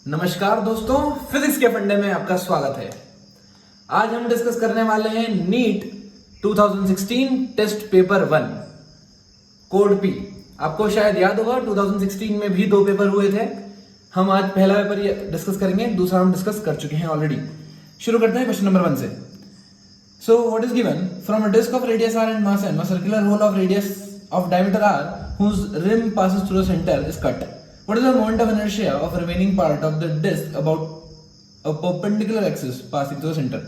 नमस्कार दोस्तों, फिजिक्स के फंडे में आपका स्वागत है। आज हम डिस्कस करने वाले हैं NEET 2016 test paper 1 code P. आपको शायद याद होगा 2016 में भी 2 पेपर हुए थे। हम आज पहला पेपर ये डिस्कस करेंगे, दूसरा हम डिस्कस कर चुके हैं ऑलरेडी। शुरू करते हैं क्वेश्चन नंबर 1 से। So what is given from a disc of radius r and mass m, a circular hole of radius of diameter r whose rim passes through the center is cut. What is the moment of inertia of remaining part of the disc about a perpendicular axis passing through the center?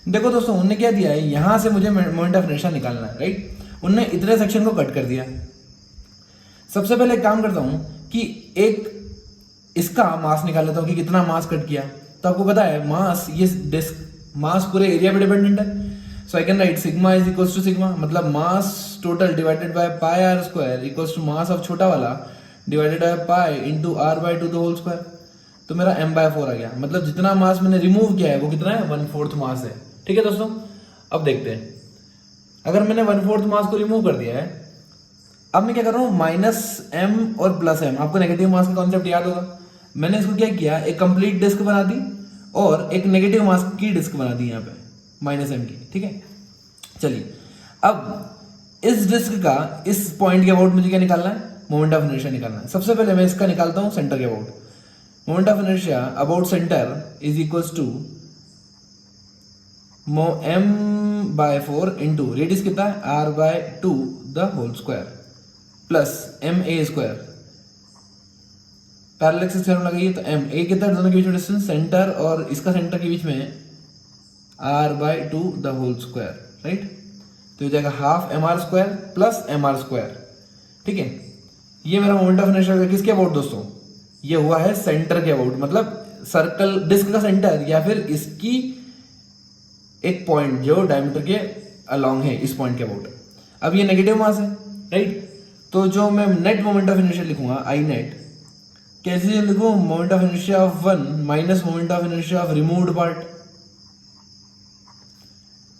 देखो दोस्तों, उन्होंने क्या दिया है, यहां से मुझे moment of inertia निकालना है, राइट। उन्होंने इतने सेक्शन को कट कर दिया। सबसे पहले एक काम करता हूं कि एक इसका मास निकाल लेता हूं कि कितना मास कट किया। तो आपको पता है मास, ये डिस्क मास पूरे एरिया पे डिपेंडेंट है। So I can write sigma is equals to sigma, मतलब mass total divided by pi r square equals to mass of छोटा वाला divided by pi into r by 2 the whole square. तो मेरा m by 4 आ गया, मतलब जितना मास मैंने remove किया है वो कितना है, 1/4 मास है। ठीक है दोस्तों, अब देखते हैं। अगर मैंने 1/4 मास को रिमूव कर दिया है, अब मैं क्या कर रहा हूँ, -m और +m। आपको नेगेटिव मास का कॉन्सेप्ट याद होगा। मैंने इसको क्या किया, एक कंप्लीट डिस्क बना दी और एक नेगेटिव मास की डिस्क बना दी यहाँ पे -m की। ठीक है, चलिए अब इस डिस्क का इस पॉइंट के अबाउट मुझे क्या निकालना है, मोमेंट ऑफ इनर्शिया निकालना है। सबसे पहले मैं इसका निकालता हूं सेंटर के about. Moment of inertia about centre is equals to m by 4 into radius कितना है, r by 2 the whole square plus ma square. Parallel axis theorem लगाइए तो ma कितना है, दोनों के बीच में डिस्टेंस, सेंटर और इसका सेंटर के बीच में r by 2 the whole square, right. तो हो जाएगा half mr square plus mr square. ठीक है, ये मेरा मोमेंट ऑफ इनर्शिया किसके अबाउट दोस्तों, ये हुआ है सेंटर के अबाउट, मतलब सर्कल डिस्क का सेंटर या फिर इसकी एक पॉइंट जो डायमीटर के अलोंग है, इस पॉइंट के अबाउट। अब ये नेगेटिव मास है, राइट। तो जो मैं नेट मोमेंट ऑफ इनर्शिया लिखूंगा, आई नेट, कैसे लिखूं, moment of inertia of 1 minus moment of inertia of removed part.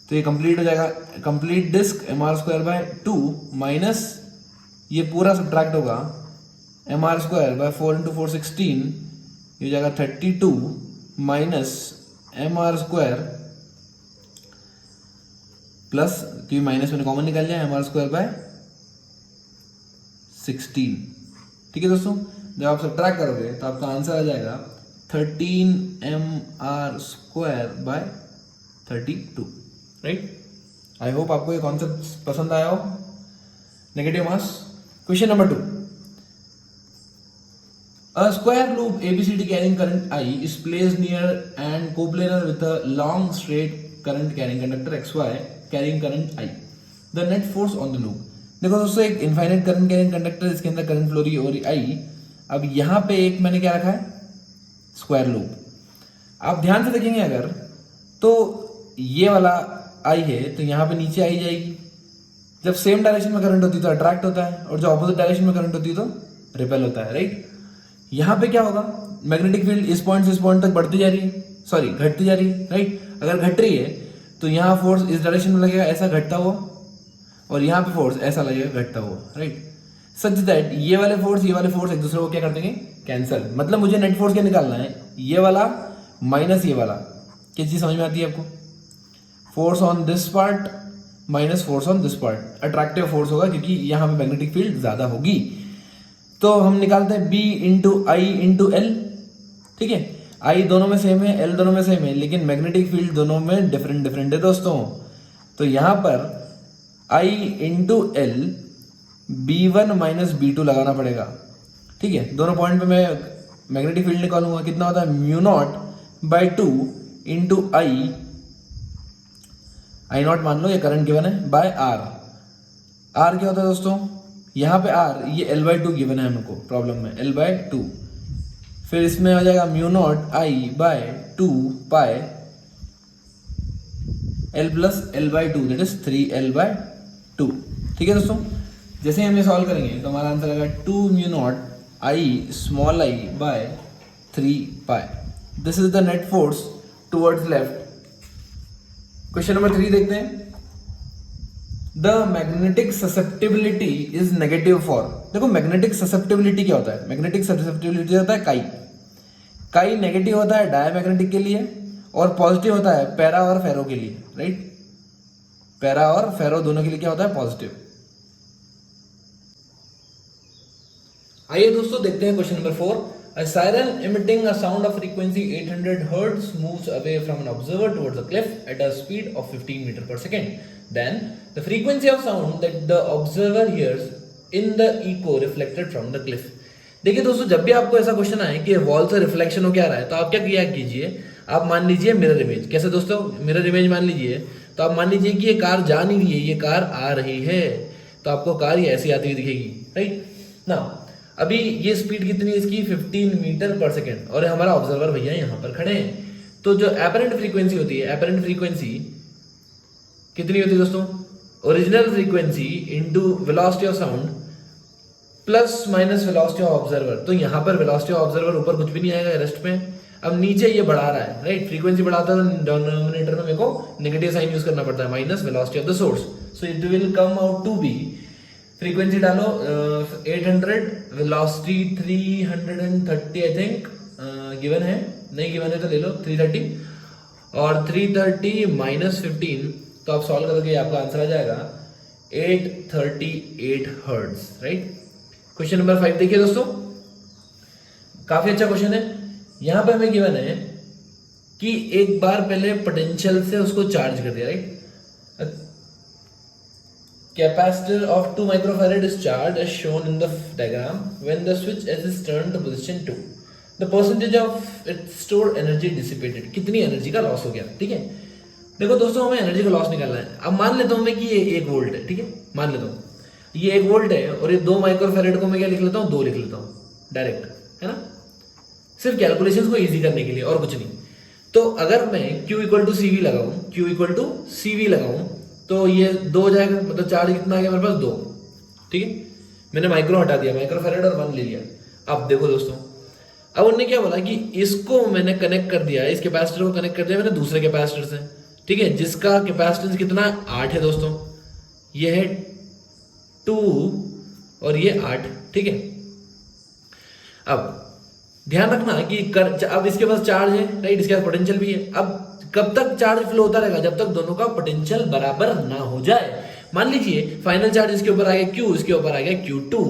तो ये कंप्लीट हो जाएगा, complete disc mr square by 2 minus ये पूरा सब्ट्रैक्ट होगा mr स्क्वायर बाय 4 इंटू 4 16, ये हो जाएगा 32 माइनस mr स्क्वायर प्लस, क्योंकि माइनस मैंने कॉमन निकाल लिया, mr स्क्वायर बाय 16। ठीक है दोस्तों, जब आप सब्ट्रैक्ट करोगे तो आपका आंसर आ जाएगा 13 mr square bye 32, right. I hope आपको ये कॉन्सेप्ट पसंद आया हो, negative mass. Question number 2, a square loop ABCD carrying current I is placed near and coplanar with a long straight current carrying conductor XY carrying current I. The net force on the loop. देखो दोस्तों, एक infinite current carrying conductor, इसके अंदर current flow रही है और आई। अब यहाँ पे एक मैंने क्या रखा है, स्क्वायर लूप। आप ध्यान से देखेंगे अगर, तो ये वाला आई है तो यहाँ पे नीचे आई जाएगी। जब सेम डायरेक्शन में करंट होती है तो अट्रैक्ट होता है, और जब ऑपोजिट डायरेक्शन में करंट होती है तो रिपेल होता है, राइट। यहाँ पे क्या होगा, मैग्नेटिक फील्ड इस पॉइंट से इस पॉइंट तक बढ़ती जा रही है, सॉरी घटती जा रही है, राइट। अगर घट रही है तो यहाँ फोर्स इस डायरेक्शन में लगेगा, ऐसा घटता हुआ, और यहाँ पे फोर्स ऐसा लगेगा घटता हुआ, राइट। सच दैट ये वाले फोर्स एक दूसरे को क्या कर देंगे, कैंसल। मतलब मुझे नेट फोर्स क्या निकालना है, ये वाला माइनस ये वाला। क्या चीज समझ में आती है आपको, force on this part minus force on this part, attractive force होगा क्योंकि यहाँ पे मैग्नेटिक फील्ड ज्यादा होगी। तो हम निकालते हैं B इंटू आई इंटू एल। ठीक है, I दोनों में सेम है, L दोनों में सेम है, लेकिन मैग्नेटिक फील्ड दोनों में डिफरेंट है दोस्तों। तो यहां पर I into L B1 minus B2 लगाना पड़ेगा। ठीक है, दोनों पॉइंट पे मैं मैग्नेटिक फील्ड निकालूंगा, कितना होता है, μ0/2 इंटू आई नॉट मान लो, ये करंट गिवन है, बाय आर। आर क्या होता है दोस्तों, यहाँ पे आर, ये L/2 गिवन है हमको प्रॉब्लम में, L/2। फिर इसमें आ जाएगा μ0I/2 pi L plus L/2, that is 3L/2। ठीक है दोस्तों, जैसे हम ये सॉल्व करेंगे तो हमारा आंसर आएगा 2 μ0I small i by 3 pi. This is the net force towards left. Question number 3 देखते हैं। The magnetic susceptibility is negative for, देखो मैग्नेटिक ससेप्टिबिलिटी क्या होता है, मैग्नेटिक ससेप्टिबिलिटी होता है काई। काई नेगेटिव होता है डायमैग्नेटिक के लिए और पॉजिटिव होता है पैरा और फेरो के लिए, राइट। पैरा और फेरो दोनों के लिए क्या होता है, पॉजिटिव। आइए दोस्तों देखते हैं question number 4। A siren emitting a sound of frequency 800 Hz moves away from an observer towards a cliff at a speed of 15 meter per second. Then the frequency of sound that the observer hears in the echo reflected from the cliff. देखिए दोस्तों, जब भी आपको ऐसा question आए कि wall से reflection हो क्या रहा है, तो आप क्या किया कीजिए, आप मान लीजिए मिरर इमेज। कैसे दोस्तों, मिरर इमेज मान लीजिए, तो आप मान लीजिए कि ये कार जा नहीं रही है, ये कार आ रही है, तो आपको कार ये ऐसी आती हुई दिखेगी, राइट ना। अभी ये स्पीड कितनी है इसकी, 15 मीटर पर सेकेंड, और हमारा ऑब्जर्वर भैया यहाँ पर खड़े हैं। तो जो एपरेंट फ्रीक्वेंसी होती है, एपरेंट फ्रीक्वेंसी कितनी होती है दोस्तों, original frequency into velocity of sound plus minus velocity of observer. तो यहाँ पर वेलोसिटी ऑफ ऑब्जर्वर ऊपर कुछ भी नहीं आएगा रेस्ट में, अब नीचे ये बढ़ा रहा है, राइट। फ्रीक्वेंसी बढ़ाता है तो डिनोमिनेटर में मेरे को नेगेटिव साइन यूज करना पड़ता है, minus velocity of the source. So it will come out to be, frequency डालो 800, वेलोसिटी 330 आई थिंक गिवन है, नहीं गिवन है तो ले लो 330, और 330 माइनस 15, तो आप सॉल्व करके आपका आंसर आ जाएगा 838 हर्ट्ज, राइट। क्वेश्चन नंबर 5 देखिए दोस्तों, काफी अच्छा क्वेश्चन है। यहां पर हमें गिवन है कि एक बार पहले पोटेंशियल से उसको चार्ज कर दिया, right. Capacitor of 2 microfarad is charged as shown in the diagram when the switch S is turned to position 2. The percentage of its stored energy dissipated. कितनी एनर्जी का लॉस हो गया, ठीक है। देखो दोस्तों, हमें एनर्जी का लॉस निकालना है। अब मान लेता हूं मैं कि ये 1 वोल्ट है, ठीक है, मान लेता हूं ये 1 वोल्ट है, और ये 2 माइक्रोफैरेड को मैं क्या लिख लेता हूं, 2 लिख लेता हूं डायरेक्ट, है ना, सिर्फ कैलकुलेशंस को इजी करने के लिए और कुछ नहीं। तो अगर मैं Q इक्वल टू CV लगाऊं, Q इक्वल टू CV लगाऊं, तो ये 2 हो जाएगा, मतलब चार्ज कितना आ गया मेरे पास, 2, ठीक है। मैंने माइक्रो हटा दिया, माइक्रोफैरेड और 1 ले लिया। अब देखो दोस्तों, अब उन्होंने क्या बोला कि इसको मैंने कनेक्ट कर दिया, इस कैपेसिटर को कनेक्ट कर दिया मैंने दूसरे कैपेसिटर से, ठीक है, जिसका कैपेसिटेंस कितना 8 है दोस्तों, ये है 2 और ये 8, ठीक है। अब ध्यान रखना कि अब इसके पास चार्ज है, राइट, इसके पास पोटेंशियल भी है। अब कब तक चार्ज फ्लो होता रहेगा, जब तक दोनों का पोटेंशियल बराबर ना हो जाए। मान लीजिए फाइनल चार्ज इसके ऊपर आ गया Q, इसके ऊपर आ गया Q2,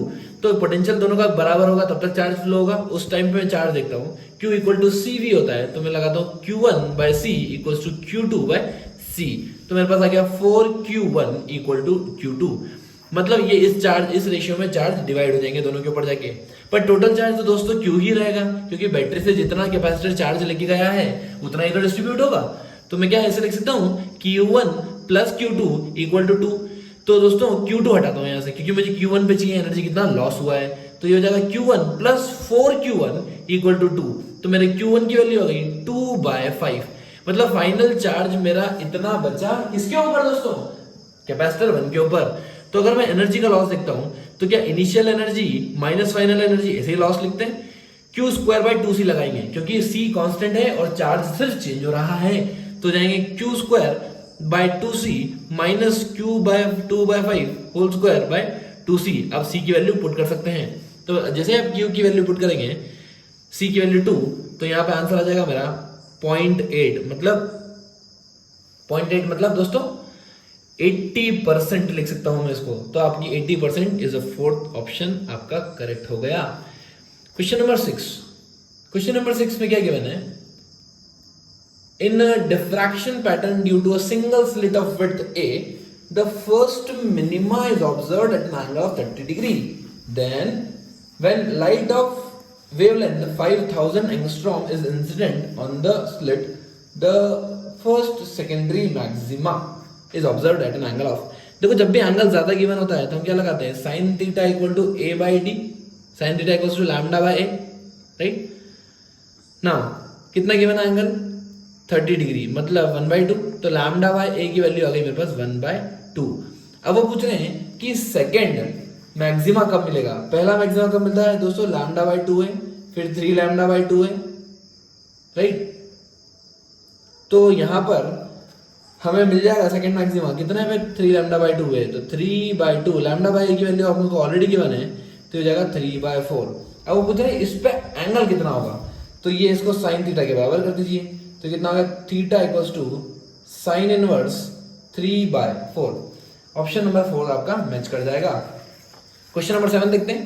तो पोटेंशियल दोनों का बराबर होगा, तब तक चार्ज फ्लो होगा। उस टाइम पे मैं चार्ज देखता हूँ, Q इक्वल टू CV होता है, तो मैं लगाता हूँ Q1/C इक्वल टू Q2/C, तो मेरे पास आ गया 4Q1 इक्वल टू Q2। मतलब ये इस रेशियो में चार्ज डिवाइड हो जाएंगे दोनों के ऊपर जाके, पर टोटल चार्ज तो दोस्तों Q ही रहेगा, क्योंकि बैटरी से जितना कैपेसिटर चार्ज लेके गया है उतना ही तो डिस्ट्रीब्यूट होगा। तो मैं क्या ऐसे लिख सकता हूँ, Q1 plus Q2 equal to 2। तो दोस्तों Q2 हटाता हूँ यहाँ से, क्योंकि मुझे Q1 पे चाहिए एनर्जी कितना लॉस हुआ है, तो ये हो जाएगा Q1 plus 4Q1 equal to 2। तो मेरे Q1 की वैल्यू हो गई 2/5, मतलब फाइनल चार्ज मेरा इतना बचा किसके ऊपर दोस्तों, कैपेसिटर 1 के ऊपर। तो अगर मैं एनर्जी का लॉस देखता हूं, तो क्या initial energy minus final energy ऐसे ही लॉस लिखते हैं, Q²/2C लगाएंगे, क्योंकि C कांस्टेंट है और चार्ज सिर्फ चेंज हो रहा है, तो जाएंगे Q²/2C माइनस Q/2/5 होल स्क्वायर/2C। अब C की वैल्यू पुट कर सकते हैं, तो जैसे आप Q की वैल्यू पुट करेंगे, C की वैल्यू 2, तो यहाँ पे आंसर आ जाएगा मेरा 0.8, मतलब 0.8 मतलब दोस्तों 80% लिख सकता हूं मैं इसको। तो आपकी 80% इज अ फोर्थ ऑप्शन आपका करेक्ट हो गया। क्वेश्चन नंबर 6, क्वेश्चन नंबर 6 में क्या गिवन है, in a diffraction pattern due to a single slit of width A, the first minima is observed at an angle of 30 degree. Then when light of wavelength 5000 angstrom is incident on the slit, the first secondary maxima is observed at an angle of। देखो जब भी angle ज्यादा given होता है तो हम क्या लगाते हैं, sin theta equal to A/D, sin theta equal to λ/A, right. Now कितना गिवन है एंगल 30 डिग्री, मतलब 1/2, तो λ/A की वैल्यू आ गई मेरे पास 1/2। अब वो पूछ रहे हैं कि सेकेंड मैक्सिमा कब मिलेगा। पहला मैक्सिमा कब मिलता है दोस्तों, λ/2 है, फिर 3λ/2 है, राइट। तो यहां पर हमें मिल जाएगा सेकंड मैक्सिमा कितना है, 3λ/2 है, तो 3/2 λ/A की वैल्यू आपको ऑलरेडी गिवन है, तो हो जाएगा 3/4। अब वो पूछ रहे हैं इस पे एंगल कितना होगा, तो ये इसको साइन थीटा के बराबर कर दीजिए, तो कितना होगा theta equals to sine inverse 3/4। Option number 4 आपका मैच कर जाएगा। क्वेश्चन नंबर 7 देखते हैं।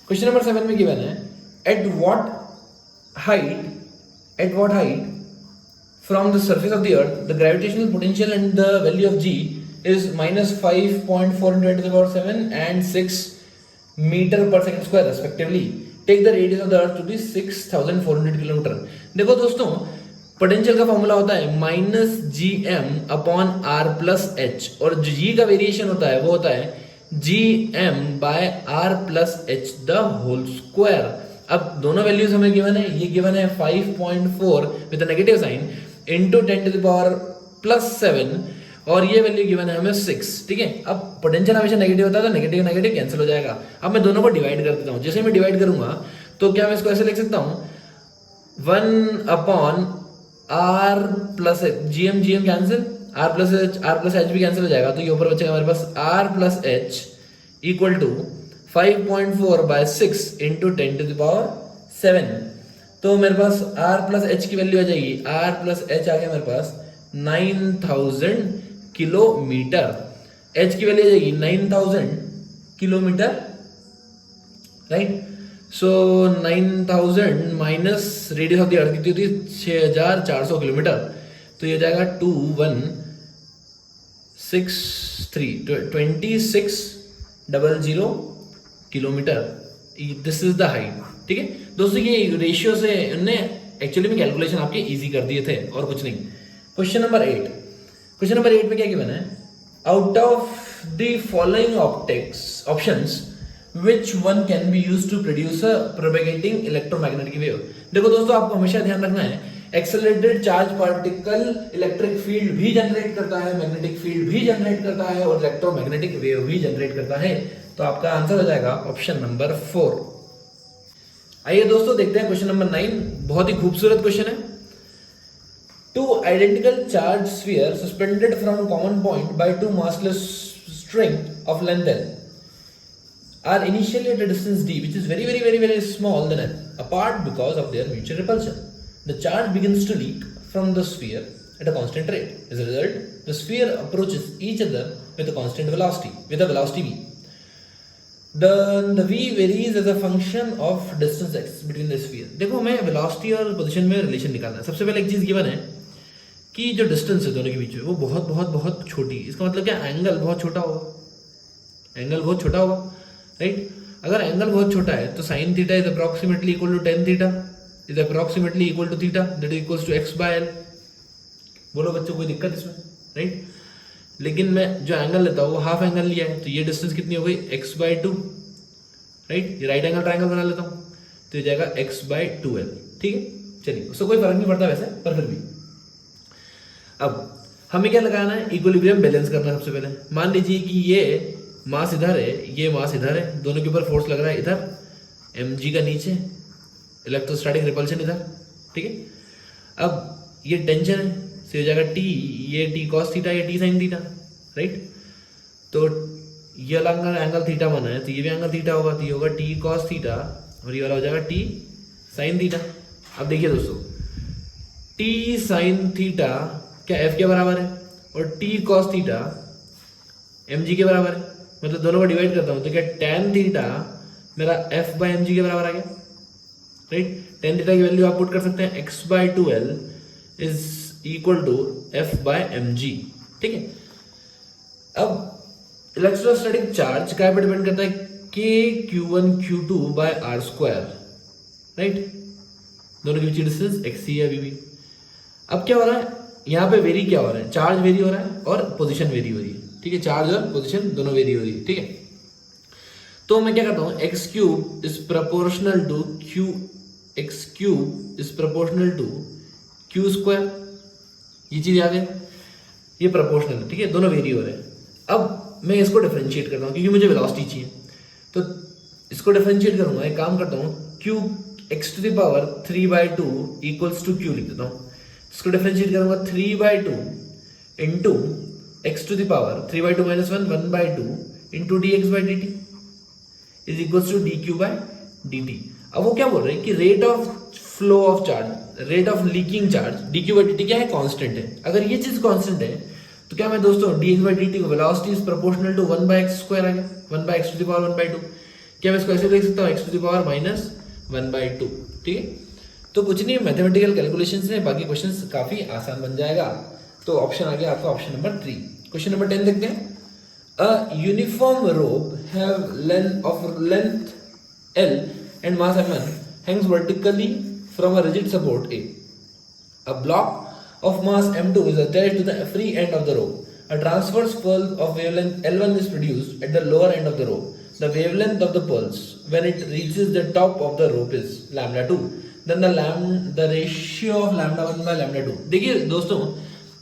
क्वेश्चन नंबर 7 में गिवन है at what height from the surface of the earth the gravitational potential and the value of g is minus 5.4 into 10 to the power 7 and 6 meter per second square respectively. Take the radius of the earth to be 6400 kilometre. देखो दोस्तों, potential का formula होता है minus G M upon are plus H, और जो जी का variation होता है वो होता है G M by R plus H the whole square. अब दोनों वैल्यूज हमें गिवन है, ये गिवन है 5.4 with negative sign into 10 to the power plus 7, और ये वैल्यू गिवन है हमें 6। ठीक है, अब पोटेंशियल हमेशा नेगेटिव होता है तो नेगेटिव नेगेटिव कैंसिल हो जाएगा। अब मैं दोनों को डिवाइड कर देता हूँ। जैसे मैं डिवाइड करूंगा तो क्या मैं इसको ऐसे लिख सकता हूँ 1 upon are plus h, G M cancel, r plus h भी कैंसिल हो जाएगा, तो ये ऊपर बचेगा हमारे पास r plus h equal to 5.4/6 into 10 to the power 7। तो मेरे पास r प्लस एच की वैल्यू आ जाएगी, r प्लस एच आ गया मेरे पास 9000 किलोमीटर। h की वैल्यू आ जाएगी 9000 kilometre, right. So 9000 minus radius of the अर्थ कितनी होती है 6400 किलोमीटर, तो ये आ जाएगा 2600 kilometre. This is the height. ठीक है दोस्तों, ये रेशियो से उन्होंने एक्चुअली में कैलकुलेशन आपके इजी कर दिए थे और कुछ नहीं। क्वेश्चन नंबर 8 में क्या गिवन है out of the following options which one can be used to produce a propagating electromagnetic wave। देखो दोस्तों, आपको हमेशा ध्यान रखना है accelerated charge particle electric field भी जनरेट करता है, मैग्नेटिक फील्ड भी जनरेट करता है और इलेक्ट्रोमैग्नेटिक वेव भी जनरेट करता है। तो आपका आंसर हो जाएगा ऑप्शन नंबर 4। आइए दोस्तों देखते हैं क्वेश्चन नंबर 9। बहुत ही खूबसूरत क्वेश्चन है। Two identical charge sphere suspended from common point by two massless string of length L are initially at a distance d which is very small than L apart because of their mutual repulsion. The charge begins to leak from the sphere at a constant rate. As a result, the sphere approaches each other with a constant velocity, with a velocity v. The v varies as a function of distance x between the sphere. देखो, हमें velocity और position में relation निकालना है। सबसे पहले एक चीज गिवन है कि जो डिस्टेंस है दोनों के बीच में वो बहुत छोटी। इसका मतलब क्या, एंगल बहुत छोटा होगा, राइट। अगर एंगल बहुत छोटा है तो sine theta is approximately equal to tan theta is approximately equal to theta that is equals to x/l। बोलो बच्चों, कोई दिक्कत इसमें, राइट। लेकिन मैं जो एंगल लेता हूँ वो हाफ एंगल लिया है, तो ये डिस्टेंस कितनी हो गई x/2, राइट। ये राइट एंगल ट्राइंगल बना लेता हूँ तो ये जाएगा x/2l। ठीक है, चलिए, उससे कोई फर्क नहीं पड़ता वैसे, पर फिर भी अब हमें क्या लगाना है, इक्विलिब्रियम बैलेंस करना है। सबसे पहले मान लीजिए कि ये मास इधर है, ये मास इधर है, दोनों के ऊपर फोर्स लग रहा है इधर mg का नीचे, इलेक्ट्रोस्टैटिक रिपल्शन इधर। ठीक है, अब ये टेंशन है, से हो जाएगा t, ये t cos थीटा, ये t sin थीटा, राइट। तो ये वाला एंगल थीटा बना है तो ये भी एंगल थीटा होगा, तो ये होगा t cos थीटा और ये वाला हो जाएगा t sin थीटा। अब देखिए दोस्तों, t sin थीटा क्या f के बराबर है और t cos थीटा mg के बराबर है, मतलब दोनों को डिवाइड करता हूं तो क्या tan थीटा मेरा f/mg के बराबर आ गया, राइट। tan थीटा की वैल्यू आप पुट कर सकते हैं x/2l is equal to f/mg। ठीक है, अब इलेक्ट्रोस्टैटिक चार्ज क्या पे डिपेंड करता है, kq1q2/r², राइट। दोनों के बीच डिस्टेंस x है अभी भी। अब क्या हो रहा है, यहाँ पे वेरी क्या हो रहा है, चार्ज वेरी हो रहा है और पोजीशन वेरी हो रही है। ठीक है, चार्ज और पोजीशन दोनों वेरी हो रही है। ठीक है, तो मैं क्या करता हूँ, x³ is proportional to q², ये चीज याद है, ये प्रोपोर्शनल है। ठीक है, दोनों वेरी हो रहे हैं। अब मैं इसको डिफरेंशिएट करता हूँ क्योंकि मुझे वेलोसिटी चाहिए, तो इसको डिफरेंशिएट करूंगा। एक काम करता हूँ, x³ इक्वल्स टू q लिख देता हूँ। इसको डिफरेंशिएट करूंगा 3/2 into x³ 3/2 minus 1/2 into dx/dt is equals to dq/dt। अब वो क्या बोल रहे हैं कि rate of flow of charge, rate of leaking charge, dq by dt क्या है, कांस्टेंट है। अगर ये चीज कांस्टेंट है तो क्या मैं दोस्तों dx by dt को velocity is proportional to 1 by x square आ गया, 1 by x to the power 1 by 2। क्या मैं इसको ऐसे लिख सकता हूँ, x to the power minus 1 by 2। ठीक है, तो कुछ नहीं, मैथमेटिकल कैलकुलेशंस है, बाकी क्वेश्चंस काफी आसान बन जाएगा। तो ऑप्शन आ गया आपका ऑप्शन नंबर 3। क्वेश्चन नंबर 10 देखते हैं। A uniform rope have length L and mass M1 hangs vertically from a rigid support A. A block of mass M2 is attached to the free end of the rope. A transverse pulse of wavelength L1 is produced at the lower end of the rope. The wavelength of the pulse when it reaches the top of the rope is lambda 2. Then the ratio of lambda 1 by lambda 2. देखिए दोस्तों,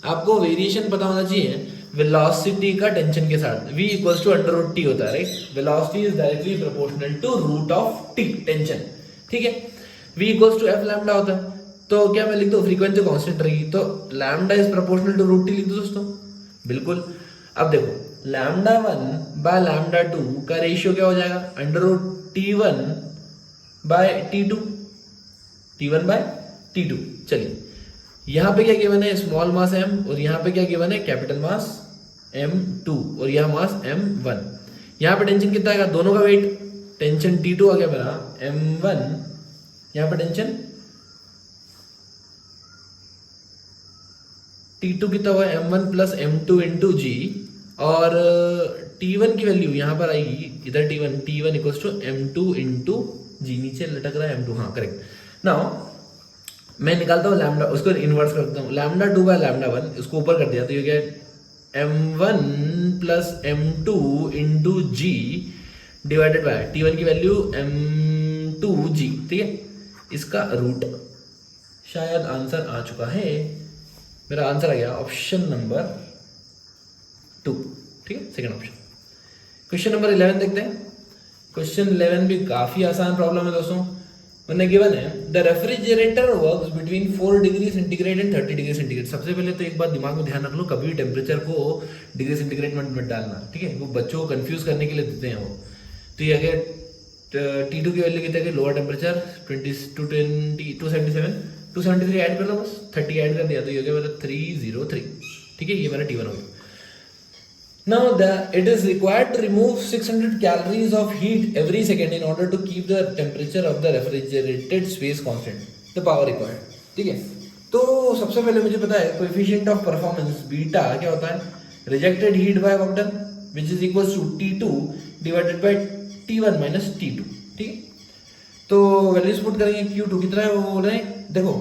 आपको variation पता होना चाहिए velocity का tension के साथ। v equals to under root T होता है, right. Velocity is directly proportional to root of T, tension. ठीक है, v equals to F lambda होता है, तो क्या मैं लिख दूं, फ्रीक्वेंसी कांस्टेंट रहेगी, तो lambda is proportional to root T लिख दो दोस्तों, बिल्कुल। अब देखो लैम्डा 1 बाय लैम्डा 2 का रेशियो क्या हो जाएगा, under root t1 bye t2, t1 bye t2। चलिए, यहां पे क्या गिवन है, स्मॉल मास m, और यहां पे क्या गिवन है, कैपिटल मास m2, और यह मास m1। यहां पे टेंशन कितना आएगा, दोनों का वेट, टेंशन t2 आ गया मेरा m1, यहां पे टेंशन t2 कितना हुआ, m1 प्लस m2 इंटू जी, और t1 की वैल्यू यहां पर आएगी, इधर t1 equals to m2 into जी, नीचे लटक रहा है m2, हाँ करेक्ट। नाउ मैं निकालता हूँ लैम्डा, उसको इन्वर्स करता हूँ, लैम्डा 2 बाय लैम्डा 1, इसको ऊपर कर दिया तो ये क्या है, m1 plus m2 into G divided by t1 की वैल्यू m2g। ठीक है, इसका रूट, शायद आंसर आ चुका है, मेरा आंसर आ गया ऑप्शन नंबर 2। ठीक है, सेकंड ऑप्शन। क्वेश्चन नंबर 11 देखते हैं। क्वेश्चन 11 भी काफी आसान प्रॉब्लम है दोस्तों। मैंने गिवन है the refrigerator works between 4 degree centigrade and 30 degree centigrade. सबसे पहले तो एक बात दिमाग में ध्यान रख लो, कभी भी टेम्परेचर को डिग्री सेंटीग्रेड मत डालना, ठीक है, वो बच्चों को कंफ्यूज करने के लिए देते हैं वो। तो ये अगर T2 की वैल्यू कितना है, लोअर टेम्परेचर 273 ऐड कर लो, बस 30 ऐड कर दिया तो ये हो गया मेरा 303। ठीक है, ये मेरा T1 हो गया। Now it is required to remove 600 calories of heat every second in order to keep the temperature of the refrigerated space constant. The power required. ठीक है, तो सबसे पहले मुझे पता है coefficient of performance बीटा क्या होता है, rejected heat by work done which is equals to T2 divided by T1 minus T2। ठीक है, तो वैल्यूज पुट करेंगे, Q2 कितना है वो बोल रहे हैं, देखो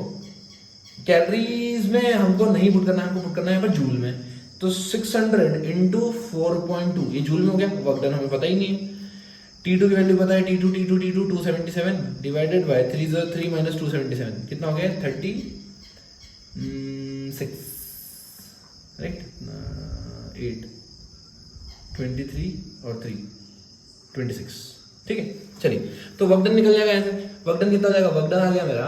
कैलोरीज में हमको नहीं पुट करना है, हमको पुट करना है जूल में, तो 600 इंटू 4.2 ये जूल में हो गया, वर्क डन हमें पता ही नहीं है। T2 की वैल्यू पता है, T2 277 डिवाइडेड बाय 303 माइनस 277 कितना हो गया, 36, राइट, 8 23 और 3 26। ठीक है, चलिए, तो वर्क डन निकल जाएगा ऐसे। वर्क डन कितना हो जाएगा, वर्क डन आ गया मेरा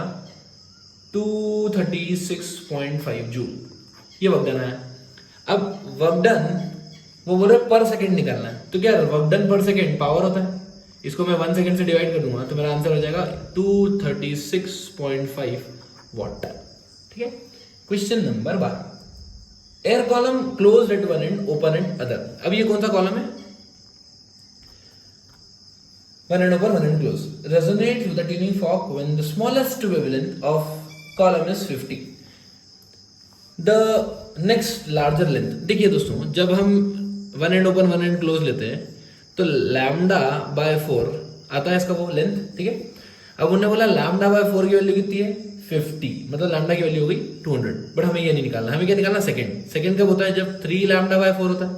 236.5 जूल, ये वर्क डन आया। अब वर्क डन वो बोल रहे पर सेकंड निकालना है, तो क्या वर्क डन पर सेकंड पावर होता है, इसको मैं 1 सेकंड से डिवाइड कर दूंगा तो मेरा आंसर हो जाएगा 236.5 वॉट। ठीक है, question number 12, air column close eight one and open at other. अब ये कौन सा कॉलम है, one and open one and close, resonate with the tuning fork when the smallest wavelength of column is 50, the next larger length. देखिए दोस्तों, जब हम one and open one and close लेते हैं तो लैम्डा बाय 4 आता है इसका वो लेंथ। ठीक है, अब उन्होंने बोला लैम्डा बाय 4 की वैल्यू कितनी है, 50, मतलब लैम्डा की वैल्यू हो गई 200। बट हमें ये नहीं निकालना, हमें क्या निकालना, सेकंड कब होता है, जब 3 लैम्डा बाय 4 होता है।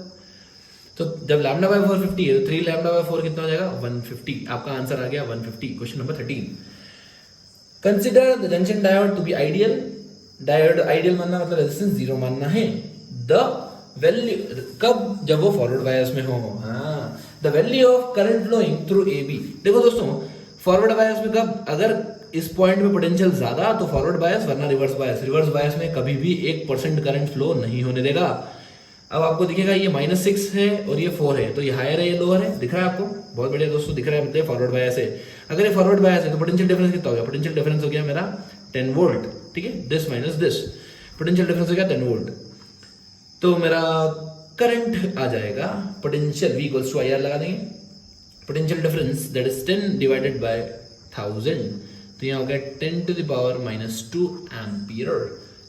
तो जब लैम्डा बाय 4 50 है तो 3 लैम्डा बाय 4 कितना हो जाएगा, 150। आपका आंसर आ गया 150। Question number 13, consider the junction diode to be ideal. Diode ideal मानना मतलब रेजिस्टेंस 0 मानना है। द वैल्यू कब, जब वो फॉरवर्ड बायस में हो। हाँ, the value of current flowing through A B. देखो दोस्तों, फॉरवर्ड बायस में कब, अगर इस पॉइंट में पोटेंशियल ज्यादा तो फॉरवर्ड बायस, वरना रिवर्स बायस। रिवर्स बायस में कभी भी 1% करंट फ्लो नहीं होने देगा। अब आपको दिखेगा ये -6 है और ये 4 है, तो ये हायर है ये लोअर है, दिख रहा है आपको, बहुत बढ़िया दोस्तों, दिख रहा है, मतलब फॉरवर्ड बायस है। अगर ये फॉरवर्ड बायस है तो पोटेंशियल डिफरेंस कितना हो गया, पोटेंशियल डिफरेंस हो गया मेरा 10 वोल्ट, ठीक है, this minus this, potential difference हो गया 10 वोल्ट। तो मेरा करंट आ जाएगा, potential V equals to IR लगा देंगे, potential difference that is 10 divided by 1000, तो यहाँ हो गया 10 to the power -2 ampere,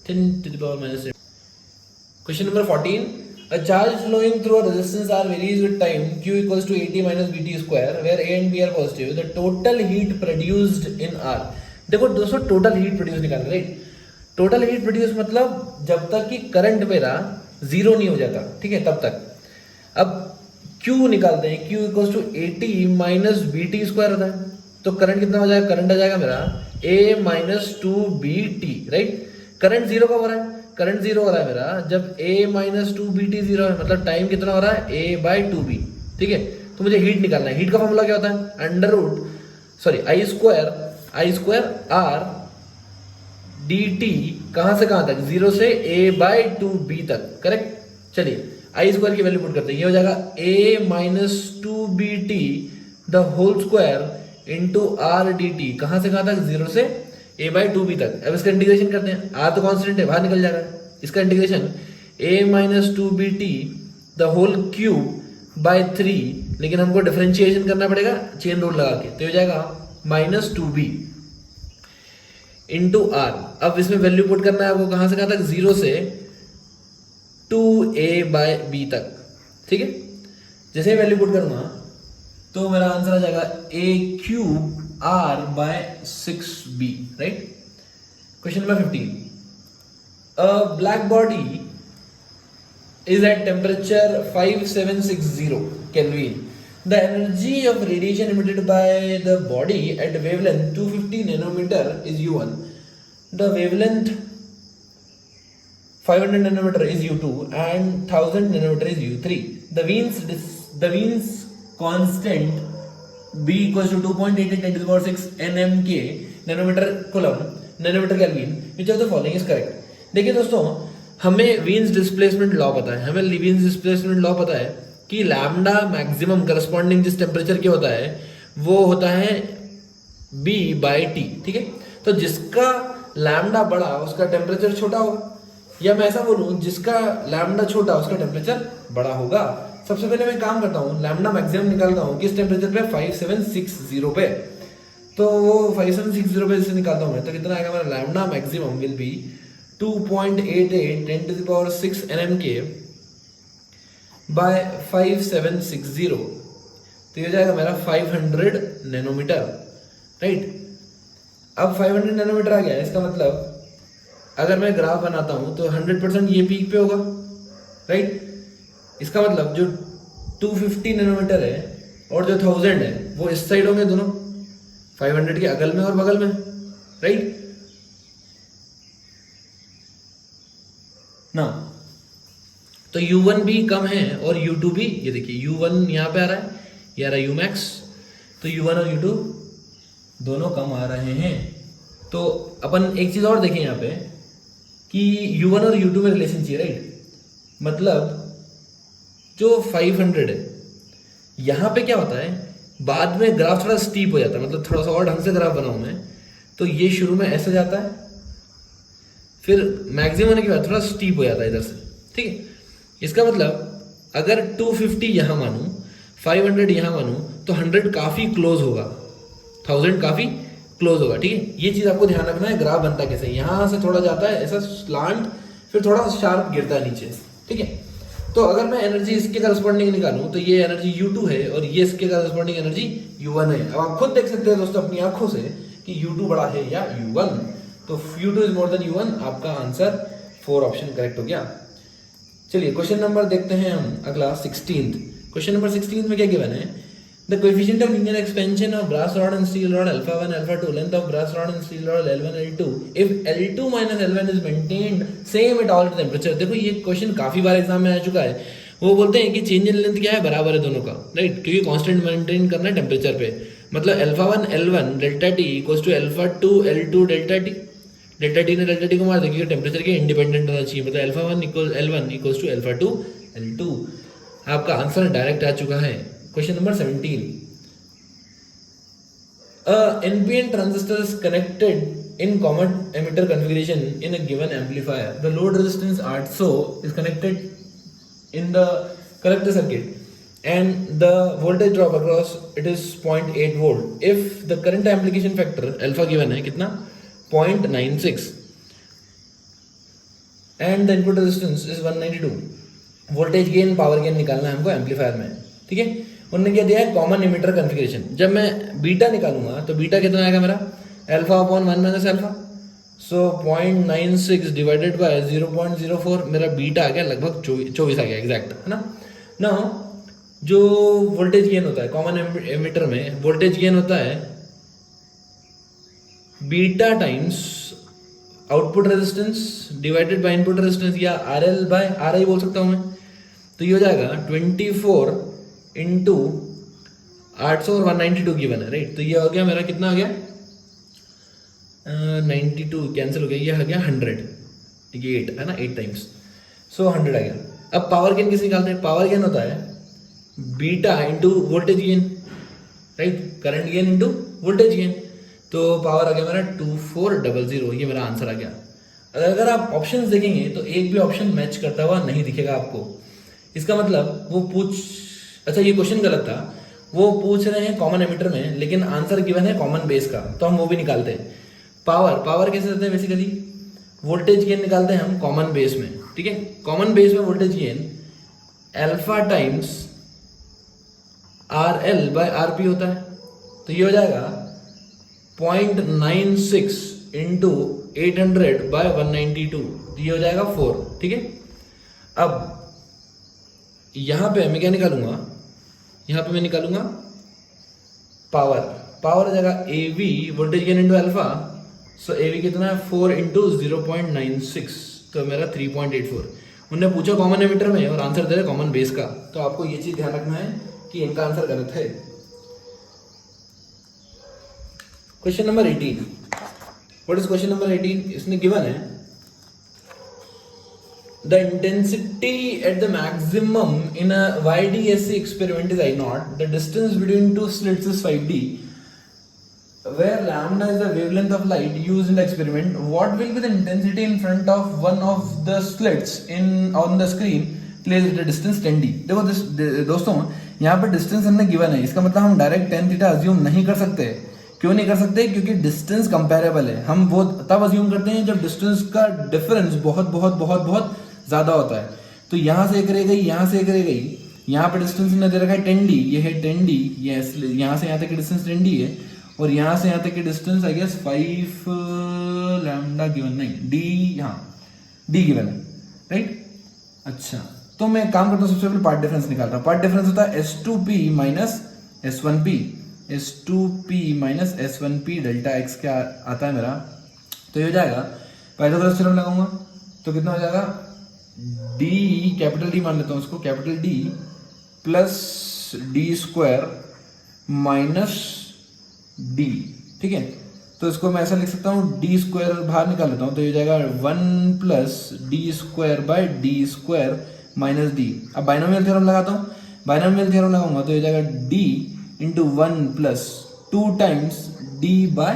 10 to the power -2। Question number 14, a charge flowing through a resistance R varies with time Q equals to AT minus BT square where A and B are positive, the total heat produced in R। देखो दोस्तों total heat produce निकाल रहे, right, total heat produce मतलब जब तक कि current मेरा zero नहीं हो जाता, ठीक है, तब तक। अब Q निकालते हैं, Q equals to AT minus BT square होता है, तो करंट कितना हो जाएगा, करंट आ जाएगा मेरा A minus 2BT, right. Current zero कब हो रहा है, करंट जीरो हो रहा है मेरा जब A माइनस 2BT जीरो है, मतलब टाइम कितना हो रहा है A बाई 2B, ठीक है। तो मुझे हीट निकालना है, हीट का फॉर्मूला क्या होता है, under root I square R dt, कहां से कहां तक, जीरो से A बाई 2B तक, करेक्ट। चलिए आई स्क्वायर की वैल्यू पुट करते हैं, ये हो जाएगा A minus 2BT the whole square into R dt, कहां से कहां तक, जीरो से A बाई 2B तक। अब इसका इंटीग्रेशन करते हैं, R तो कांस्टेंट है, बाहर निकल जाएगा, इसका integration A minus 2BT the whole cube by 3, लेकिन हमको डिफरेंशिएशन करना पड़ेगा चेन रूल लगा के, तो हो जाएगा माइनस 2B इंटू R। अब इसमें वैल्यू पुट करना है आपको, कहां से कहां तक, जीरो से 2A बाई B तक, ठीक है। जैसे वैल्यू पुट करूंगा तो मेरा आंसर आ जाएगा A cube R by 6B, right? Question number 15. A black body is at temperature 5760 Kelvin. The energy of radiation emitted by the body at wavelength 250 nanometer is U1. The wavelength 500 nanometer is U2 and 1000 nanometer is U3. The Wien's constant B equals to 2.88 10 to the power 6 nmk nanometre coulomb nanometre kelvin, which of the following is correct. देखिए दोस्तों, हमें Wien's displacement law पता है, हमें Wien's displacement law पता है कि lambda maximum corresponding जिस टेम्परेचर के होता है वो होता है B बाई T, ठीक है। तो जिसका लैम्डा बड़ा उसका टेम्परेचर छोटा होगा, या मैं ऐसा बोलूं जिसका लैम्डा छोटा उसका टेम्परेचर बड़ा होगा। सबसे पहले मैं काम करता हूँ, लैम्डा मैक्सिमम निकालता हूँ किस टेम्परेचर पे, 5760 पे। तो 5760 पे से निकालता हूँ मैं, तो कितना आएगा मेरा, lambda maximum will be 2.88 10 to the power 6 nmk by 5760, तो ये जाएगा मेरा 500 नैनोमीटर, राइट। अब 500 नैनोमीटर आ गया, इसका मतलब अगर मैं ग्राफ बनाता हूँ तो 100% ये पीक पे होगा, राइट। इसका मतलब जो 250 नैनोमीटर है और जो 1000 है वो इस साइड होंगे दोनों, 500 के अगल में और बगल में, राइट ना। तो U1 भी कम है और U2 भी, ये देखिए U1 यहाँ पे आ रहा है, ये आ रहा है Umax, तो U1 और U2 दोनों कम आ रहे हैं। तो अपन एक चीज और देखें यहाँ पे कि U1 और U2 में रिलेशन चाहिए, राइट। मतलब जो 500 है यहाँ पे क्या होता है, बाद में ग्राफ थोड़ा स्टीप हो जाता है, मतलब थोड़ा सा और ढंग से ग्राफ बनाऊं मैं, तो ये शुरू में ऐसे जाता है, फिर मैक्सिमम होने के बाद थोड़ा स्टीप हो जाता है इधर से, ठीक है। इसका मतलब अगर 250 यहाँ मानूं, 500 यहाँ मानूं, तो 100 काफी क्लोज होगा, 1000 काफी क्लोज होगा, ठीक है। ये चीज आपको ध्यान रखना है, ग्राफ बनता कैसे, यहाँ से थोड़ा जाता है ऐसा स्लांट, फिर थोड़ा शार्प गिरता है नीचे, ठीक है। तो अगर मैं एनर्जी इसके करस्पॉन्डिंग निकालूं तो ये एनर्जी U2 है और ये इसके करस्पॉन्डिंग एनर्जी U1 है। अब आप खुद देख सकते हैं दोस्तों अपनी आंखों से कि U2 बड़ा है या U1, तो U2 is more then U1, आपका आंसर 4 ऑप्शन करेक्ट हो गया। चलिए क्वेश्चन नंबर देखते हैं हम अगला 16th। क्वेश्चन नंबर 16 में क्या गिवन है, the coefficient of linear expansion of brass rod and steel rod α1 α2 length of brass rod and steel rod L1 L2 if L2 minus L1 is maintained same at all temperature. देखो ये question काफी बार exam में आ चुका है। वो बोलते हैं कि चेंज इन लेंथ क्या है, बराबर है दोनों का, राइट, क्योंकि कांस्टेंट मेंटेन करना है टेम्परेचर पे। मतलब α1 L1 delta T equals to α2 L2 delta T, delta T ने डेल्टा टी को मार देंगे, टेम्परेचर के इंडिपेंडेंट होना चाहिए, मतलब α1 L1 इक्वल्स टू α2 L2। आपका आंसर डायरेक्ट आ चुका है। Question number 17, NPN transistor is connected in common emitter configuration in a given amplifier, the load resistance R0 is connected in the collector circuit and the voltage drop across it is 0.8 volt. If the current amplification factor alpha given है कितना 0.96 and the input resistance is 192, voltage gain power gain निकालना है हमको amplifier में, ठीक है। उन्होंने क्या दिया है कॉमन इमिटर कॉन्फ़िगरेशन। जब मैं बीटा निकालूंगा तो बीटा कितना आएगा मेरा alpha upon 1 minus alpha, so 0.96 divided by 0.04 मेरा बीटा आ गया लगभग 24 आ गया एग्जैक्ट, है ना। नाउ जो वोल्टेज गेन होता है कॉमन एमिटर में, वोल्टेज गेन होता है beta times output resistance divided by input resistance, या R L by R I बोल सकता हूं मैं। तो ये हो जाएगा 24 इंटू 800 और 192 गिवन है, राइट। तो ये हो गया मेरा कितना आ गया 92 कैंसिल हो गया, ये आ गया 100, ये 8 है ना, 8 टाइम्स, सो 100 आ गया। अब पावर गेन किस निकालते हैं, पावर गेन होता है beta into voltage gain, right, current gain into voltage gain. तो पावर आ गया मेरा 2400, ये मेरा आंसर आ गया। अगर आप ऑप्शंस देखेंगे तो एक भी ऑप्शन मैच करता हुआ नहीं दिखेगा आपको। इसका मतलब वो अच्छा ये क्वेश्चन गलत था, वो पूछ रहे हैं कॉमन एमिटर में लेकिन आंसर गिवन है कॉमन बेस का, तो हम वो भी निकालते हैं। पावर कैसे देते हैं, बेसिकली वोल्टेज गेन निकालते हैं हम कॉमन बेस में, ठीक है। कॉमन बेस में voltage gain alpha times are L by R P होता है। तो ये हो जाएगा 0.96 इंटू 800 बाय 192, तो ये हो जाएगा 4, ठीक है। अब यहां पे मैं क्या निकालूंगा, यहां पे मैं निकालूंगा पावर हो जाएगा एवी वोल्टेज गेन इंटू अल्फा, सो एवी कितना है 4 इंटू 0.96, तो मेरा 3.84। उन्होंने पूछा कॉमन एमिटर में और आंसर दे रहे कॉमन बेस का, तो आपको ये चीज ध्यान रखना है कि इनका आंसर गलत है। Question number 18, what is question number 18? इसने गिवन है the intensity at the maximum in a YDSC experiment is I0, the distance between two slits is 5d, where lambda is the wavelength of light used in the experiment. What will be the intensity in front of one of the slits on the screen placed at a distance 10d? देखो दोस्तों यहाँ पे distance हमने given है, इसका मतलब हम direct tan theta assume नहीं कर सकते। क्यों नहीं कर सकते? क्योंकि डिस्टेंस कंपेरेबल है। हम वो तब अज्यूम करते हैं जब डिस्टेंस का डिफरेंस बहुत बहुत बहुत बहुत ज्यादा होता है। तो यहां से एक रह गई, यहां से एक रह गई, यहाँ पे डिस्टेंस ने दे रखा है 10d, ये है 10d, ये यहाँ से यहाँ तक की डिस्टेंस 10d है, और यहाँ से यहाँ तक की distance I guess 5 lambda given नहीं, d, हाँ d गिवन है, राइट। अच्छा, तो मैं काम करता हूँ, सबसे पहले पार्ट डिफरेंस निकाल रहा हूँ। पार्ट डिफरेंस होता है S2p minus S1p, S2p minus S1p delta x क्या आता है मेरा, तो ये हो जाएगा पाइथागोरस थ्योरम लगाऊंगा तो कितना हो जाएगा d, कैपिटल D मान लेता हूँ उसको, capital D plus d square minus d, ठीक है। तो इसको मैं ऐसा लिख सकता हूँ, d स्क्वायर बाहर निकाल लेता हूँ तो ये जाएगा 1 plus d square by d square minus d। अब बाइनोमियल थ्योरम लगाता हूँ, बाइनोमियल थ्योरम लगाऊंगा तो ये जाएगा d into 1 plus 2 times d by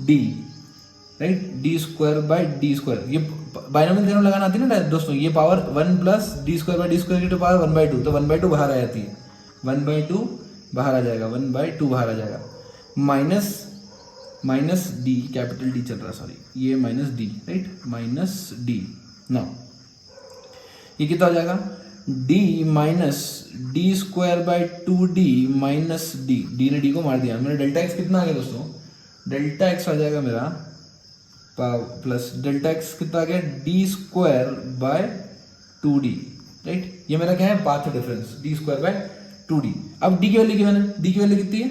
d, right, d square by d square. ये बाइनोमियल थ्योरम लगाना आती है ना दोस्तों, ये power 1 plus d square by d square की पावर 1/2, तो 1/2 बाहर आ जाती है, 1/2 बाहर आ जाएगा, 1/2 बाहर आ जाएगा, माइनस d, कैपिटल D चल रहा है, सॉरी ये minus d, right, minus d। Now ये कितना हो जाएगा d minus d square bye 2d minus d ने d को मार दिया, मेरा डेल्टा x कितना आ गया दोस्तों, डेल्टा x आ जाएगा मेरा प्लस डेल्टा x कितना आ गया d square bye 2d, right. ये मेरा क्या है path difference, d square bye 2d। अब d की वैल्यू कितनी है, d की वैल्यू कितनी है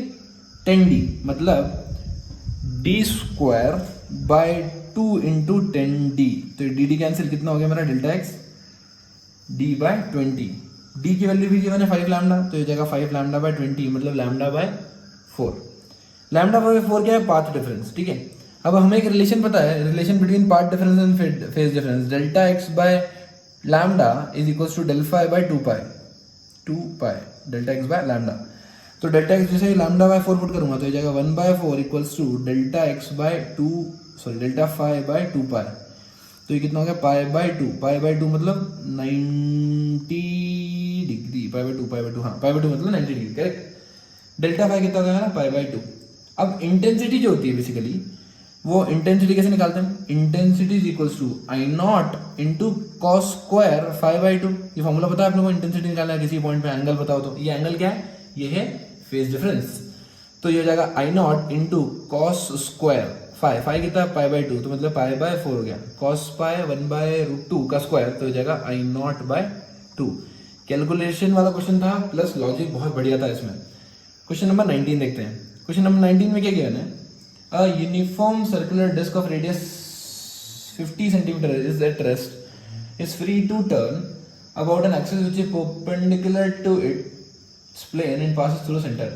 10d, मतलब d square by 2 into 10d, तो dd कैंसिल, कितना हो गया मेरा delta x d by 20, d की वैल्यू भी गिवन है 5 लैम्डा, तो ये जाएगा 5 लैम्डा बाय 20, मतलब लैम्डा बाय 4। लैम्डा बाय 4 क्या है पाथ डिफरेंस, ठीक है। अब हमें एक रिलेशन पता है, relation between path difference and phase difference, delta x by lambda is equals to del phi by 2 pi delta x by lambda. तो डेल्टा x जैसे लैम्डा बाय 4 पुट करूंगा तो ये जाएगा 1/4 equals to delta x by 2 sorry delta phi by 2 pi, तो ये कितना हो गया पाई बाय 2, पाई बाय 2 मतलब 90 डिग्री, पाई बाय 2 हाँ पाई बाय 2 मतलब 90 डिग्री, करेक्ट। डेल्टा फाई कितना हो गया ना पाई बाय 2। अब इंटेंसिटी जो होती है बेसिकली, वो इंटेंसिटी कैसे निकालते हैं, intensity is equals to I not into cos square phi by 2। ये फॉर्मूला पता है आप लोगों को, इंटेंसिटी निकालना है किसी पॉइंट पे, एंगल बताओ तो ये एंगल क्या है, ये है फेज डिफरेंस। तो ये हो जाएगा I not into cos square phi, phi कितना है पाई बाई 2, तो मतलब पाई बाय 4 हो गया, कॉस पाई 1/√2 का स्क्वायर, तो हो जाएगा आई नॉट बाय 2। कैलकुलेशन वाला क्वेश्चन था प्लस लॉजिक बहुत बढ़िया था इसमें। क्वेश्चन नंबर 19 देखते हैं। क्वेश्चन नंबर 19 में क्या गिवन है, a uniform circular disc of radius 50 centimeter is at rest is free to turn about an axis which is perpendicular to its plane and passes through the center.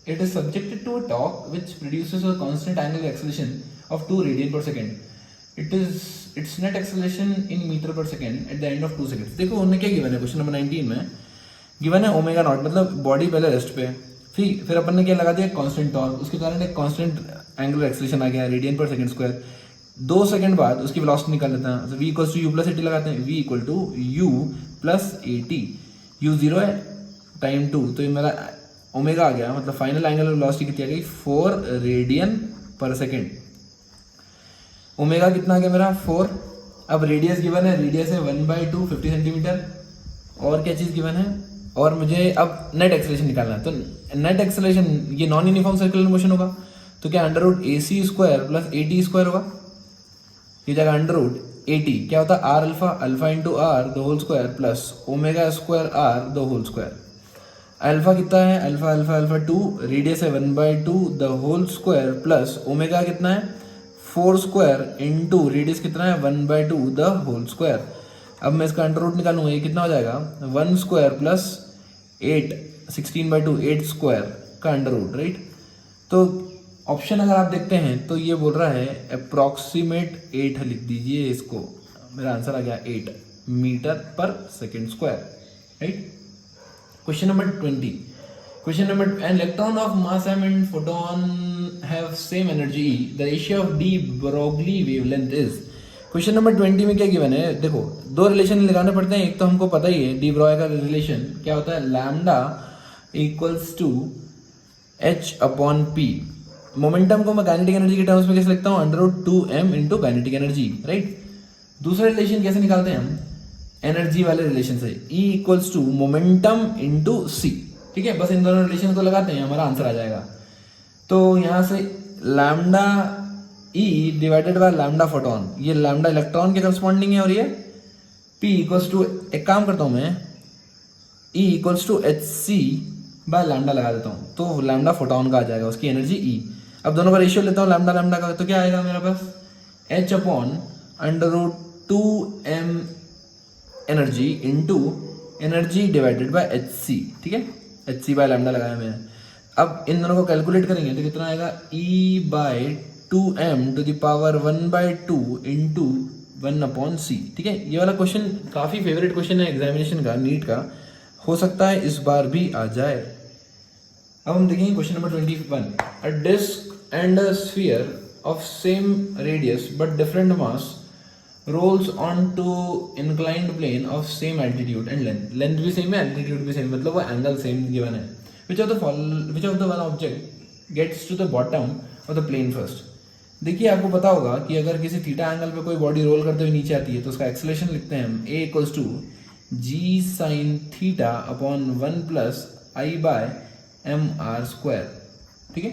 It is subjected to a torque which produces a constant angular acceleration of 2 radian per second. Its net acceleration in meter per second at the end of 2 seconds. देखो उन्होंने क्या given है question number 19 में, given है omega naught, मतलब body पहले rest पे, फिर अपन ने क्या लगा दिया कांस्टेंट टॉर्क, उसके कारण एक कांस्टेंट एंगुलर एक्सेलरेशन आ गया रेडियन पर सेकंड स्क्वायर। 2 सेकंड बाद उसकी वेलोसिटी निकाल लेते हैं, तो v equals to u plus a t लगाते हैं, v equal to u plus a t, u 0 है टाइम 2, तो ये मेरा ओमेगा आ गया, मतलब फाइनल एंगुलर वेलोसिटी कितनी आ गई 4 रेडियन पर सेकेंड। ओमेगा कितना आ गया मेरा 4। अब रेडियस गिवन है, रेडियस है 1/2 50 सेंटीमीटर, और क्या चीज़ गिवन है, और मुझे अब नेट एक्सेलरेशन निकालना है। तो नेट एक्सेलरेशन ये नॉन यूनिफॉर्म सर्कुलर मोशन होगा, तो क्या √AC square plus AT square होगा, ये जगह √AT क्या होता है R alpha, alpha into R the whole square plus omega square R the whole square. Alpha कितना है, अल्फा अल्फा अल्फा 2, रेडियस है 1/2 the whole square plus omega कितना है 4 स्क्वायर इंटू रेडियस कितना है 1/2 द होल स्क्वायर। अब मैं इसका अंडर रूट निकालूंगा, ये कितना हो जाएगा 1 स्क्वायर प्लस 8 16/2 8 स्क्वायर का अंडर रूट, राइट। तो ऑप्शन अगर आप देखते हैं तो ये बोल रहा है अप्रॉक्सीमेट 8 लिख दीजिए इसको, मेरा आंसर आ गया 8 मीटर पर second square, right. Question number 20, question number, an electron of mass m and photon have same energy, the ratio of d Broglie wavelength is। Question number 20 में क्या गिवन है, देखो 2 रिलेशन लगाने पड़ते हैं, एक तो हमको पता ही है डी ब्रॉय का रिलेशन क्या होता है, lambda equals to h/p। Momentum को मैं काइनेटिक एनर्जी के टर्म्स में कैसे लिखता हूँ, √2m into kinetic energy, right. दूसरा रिलेशन कैसे निकालते हैं हम, एनर्जी वाले रिलेशन से, E equals to momentum into c, ठीक है। बस इन दोनों रिलेशन को लगाते हैं, हमारा आंसर आ जाएगा। तो यहाँ से lambda E divided by lambda photon, ये लैम्डा इलेक्ट्रॉन के करस्पॉन्डिंग है, और ये P इक्वल्स टू, एक काम करता हूँ मैं E equals to HC by lambda लगा देता हूँ, तो लैम्डा फोटोन का आ जाएगा, उसकी एनर्जी E। अब दोनों का रेशियो लेता हूँ लैम्डा लैम्डा का, तो क्या आएगा मेरे पास h/√2m energy into energy divided by HC, ठीक है। HC बाय लैम्डा लगाया मैंने। अब इन दोनों को कैलकुलेट करेंगे तो कितना आएगा E/2m to the power 1/2 into 1/c, ठीक है। ये वाला क्वेश्चन काफ़ी फेवरेट क्वेश्चन है एग्जामिनेशन का, नीट का, हो सकता है इस बार भी आ जाए। अब हम देखेंगे question number 21, a disc and a sphere of same radius but different mass rolls on two inclined plane of same altitude and length, length भी सेम है एल्टीट्यूड भी सेम, मतलब वो एंगल सेम गिवन है। Which of the one object gets to the bottom of the plane first. देखिए आपको पता होगा कि अगर किसी थीटा एंगल पे कोई बॉडी रोल करते हुए नीचे आती है तो उसका एक्सेलरेशन लिखते हैं हम a equals to g sine theta upon 1 plus I by M R square, ठीक है।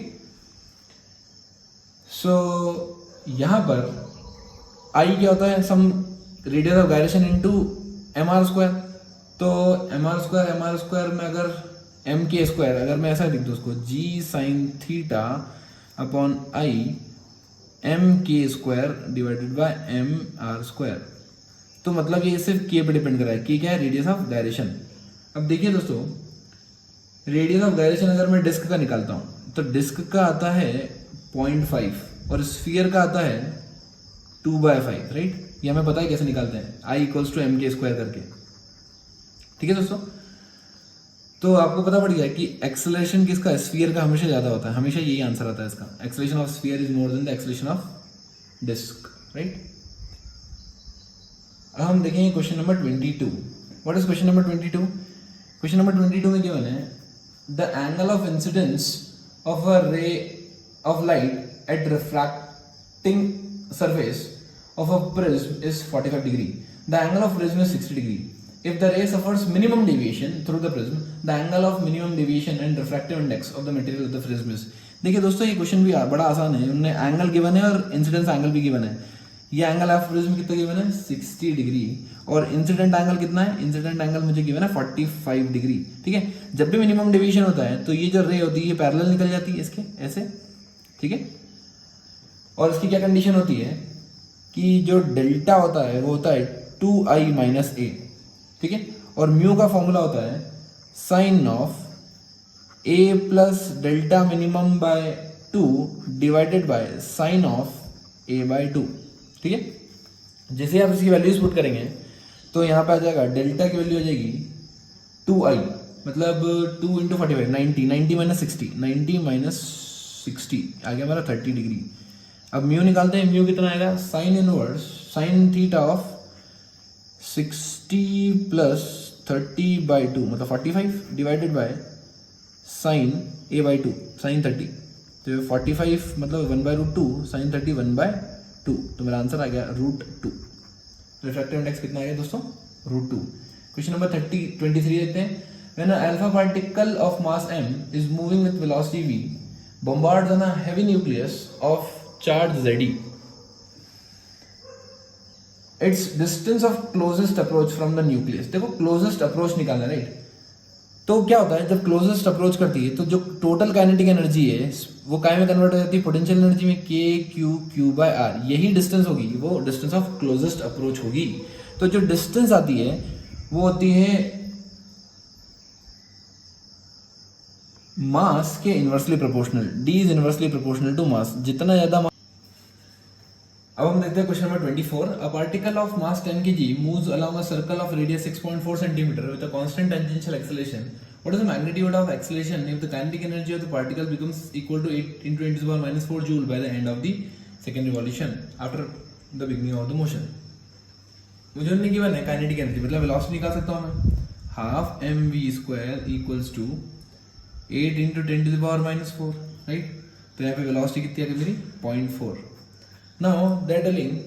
सो यहाँ पर आई क्या होता है, some radius of gyration into M R square. तो एम आर स्क्वायर में अगर एम के स्क्वायर, अगर मैं ऐसा लिख दूँ उसको g sine theta upon I M के square divided by M R square, तो मतलब ये सिर्फ के पे डिपेंड कर रहा है। के क्या है, रेडियस ऑफ गायरेशन। अब देखिए दोस्तों, रेडियस ऑफ गायरेशन अगर मैं डिस्क का निकालता हूँ तो डिस्क का आता है 0.5 और स्फीयर का आता है 2/5, राइट। ये हमें पता है कैसे निकालते हैं, आई इक्वल्स टू एम के स्क्वायर करके, ठीक है दोस्तों। तो आपको पता पड़ गया कि एक्सेलरेशन किसका, स्फीयर का हमेशा ज़्यादा होता है, हमेशा यही आंसर आता है इसका। Acceleration of sphere is more than the acceleration of disc, right. अब हम देखेंगे question number 22। What is question number 22? Question number 22 में गिवन है the angle of incidence of a ray of light at refracting surface of a prism is 45 degree. The angle of prism is 60 degree. If the ray suffers minimum deviation through the prism, the angle of minimum deviation and refractive index of the material of the prism is. देखिए दोस्तों, ये question भी बड़ा आसान है। उन्होंने angle given है और इंसिडेंस एंगल भी गिवन है। ये एंगल ऑफ प्रिज्म कितना गिवन है? 60 डिग्री। और इंसिडेंट एंगल कितना है? इंसिडेंट एंगल मुझे गिवन है 45 डिग्री। ठीक है, जब भी मिनिमम डेविएशन होता है तो ये जो रे होती है ये पैरेलल निकल जाती है इसके ऐसे, ठीक है। और इसकी क्या कंडीशन होती है कि जो डेल्टा होता है वो होता है 2i माइनस ए, ठीक है। और म्यू का फॉर्मूला होता है sine of A plus delta minimum by 2 divided by sine of A by 2, ठीक है। जैसे आप इसकी वैल्यूज पुट करेंगे तो यहाँ पे आ जाएगा डेल्टा की वैल्यू हो जाएगी 2i, मतलब 2 इंटू 45 90 माइनस 60, 90 माइनस 60 आ गया हमारा 30 डिग्री। अब म्यू निकालते हैं, म्यू कितना आएगा? Sine inverse sine theta of 60 plus 30 by 2 मतलब 45 divided by sine A by 2 sine 30, तो 45 मतलब 1/√2 साइन 30 1/2, तो मेरा आंसर आ गया √2। रिफ्रैक्टिव इंडेक्स कितना आ गया दोस्तों? √2। क्वेश्चन नंबर 23 देखते हैं। When a alpha particle of mass m is moving with velocity v bombards on a heavy nucleus of charge Zd, its distance of closest approach from the nucleus। देखो closest approach निकालना, right. तो क्या होता है जब closest approach करती है तो जो टोटल काइनेटिक एनर्जी है वो काय में कन्वर्ट हो जाती है? पोटेंशियल एनर्जी में, k/q/r। यही डिस्टेंस होगी, वो डिस्टेंस ऑफ क्लोजेस्ट अप्रोच होगी। तो जो डिस्टेंस आती है वो होती है मास के inversely proportional. d is inversely proportional to mass. जितना ज्यादा। अब हम देखते हैं question number 24। A particle of mass 10 kg moves along a circle of radius 6.4 cm with a constant tangential acceleration. What is the magnitude of acceleration if the kinetic energy of the particle becomes equal to 8 × 10⁻⁴ joule by the end of the second revolution after the beginning of the motion. मुझे उन्होंने given है kinetic energy, मतलब velocity निकाल सकता हूं मैं। Half mv² equals to 8 × 10⁻⁴, right. तो यहाँ पे वेलोसिटी कितनी आ गई मेरी? 0.4। Now that telling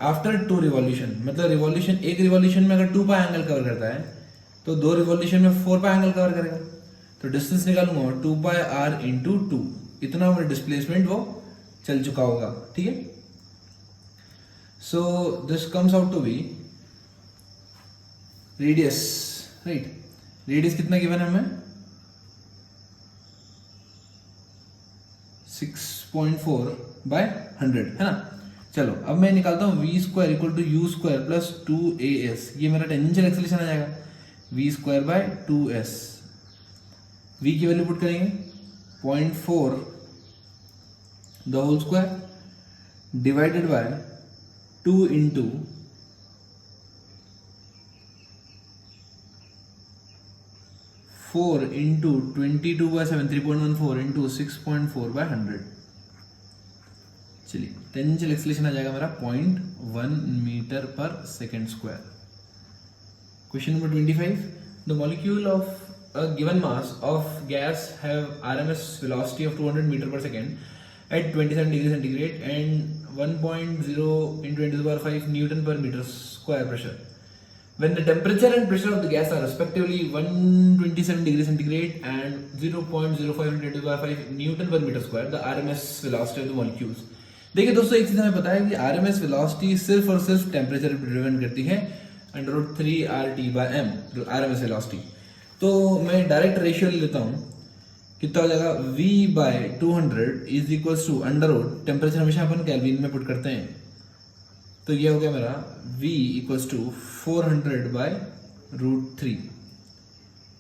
after 2 revolution, मतलब रिवॉल्यूशन, एक रिवॉल्यूशन में अगर 2 पाई एंगल कवर करता है तो 2 रिवॉल्यूशन में 4 पाई एंगल कवर करेगा। तो डिस्टेंस निकालूंगा 2πr × 2, इतना मेरा डिस्प्लेसमेंट वो चल चुका होगा, ठीक है। So this comes out to be radius, right. Radius कितना गिवन है हमें? 6.4/100, है ना। चलो अब मैं निकालता हूँ v² = u² + 2as। ये मेरा टेंजेंशियल एक्सेलरेशन आ जाएगा v² / 2s। v की वैल्यू पुट करेंगे 0.4 the whole square divided by 2 × 4 × 22/7 3.14 × 6.4/100। चलिए टेंजेंशियल एक्सेलरेशन आ जाएगा मेरा 0.1 मीटर पर second square. Question number 25। The molecule of a given mass of gas have RMS velocity of 200 meter per second at 27 degrees centigrade and 1.0 × 10⁵ Newton per meter square pressure. When the temperature and pressure of the gas are respectively 127 degrees centigrade and 0.05 × 10⁵ Newton per meter square, the RMS velocity of the molecules। देखिए दोस्तों, एक चीज हमें पता है कि RMS velocity सिर्फ और सिर्फ टेम्परेचर पर डिपेंड करती है, √3RT/m RMS वेलोसिटी। तो मैं डायरेक्ट रेशियो ले लेता हूँ, कितना हो जाएगा? v/200 is equals to √, temperature हमेशा अपन केल्विन में पुट करते हैं, तो ये हो गया मेरा v equals to 400/√3।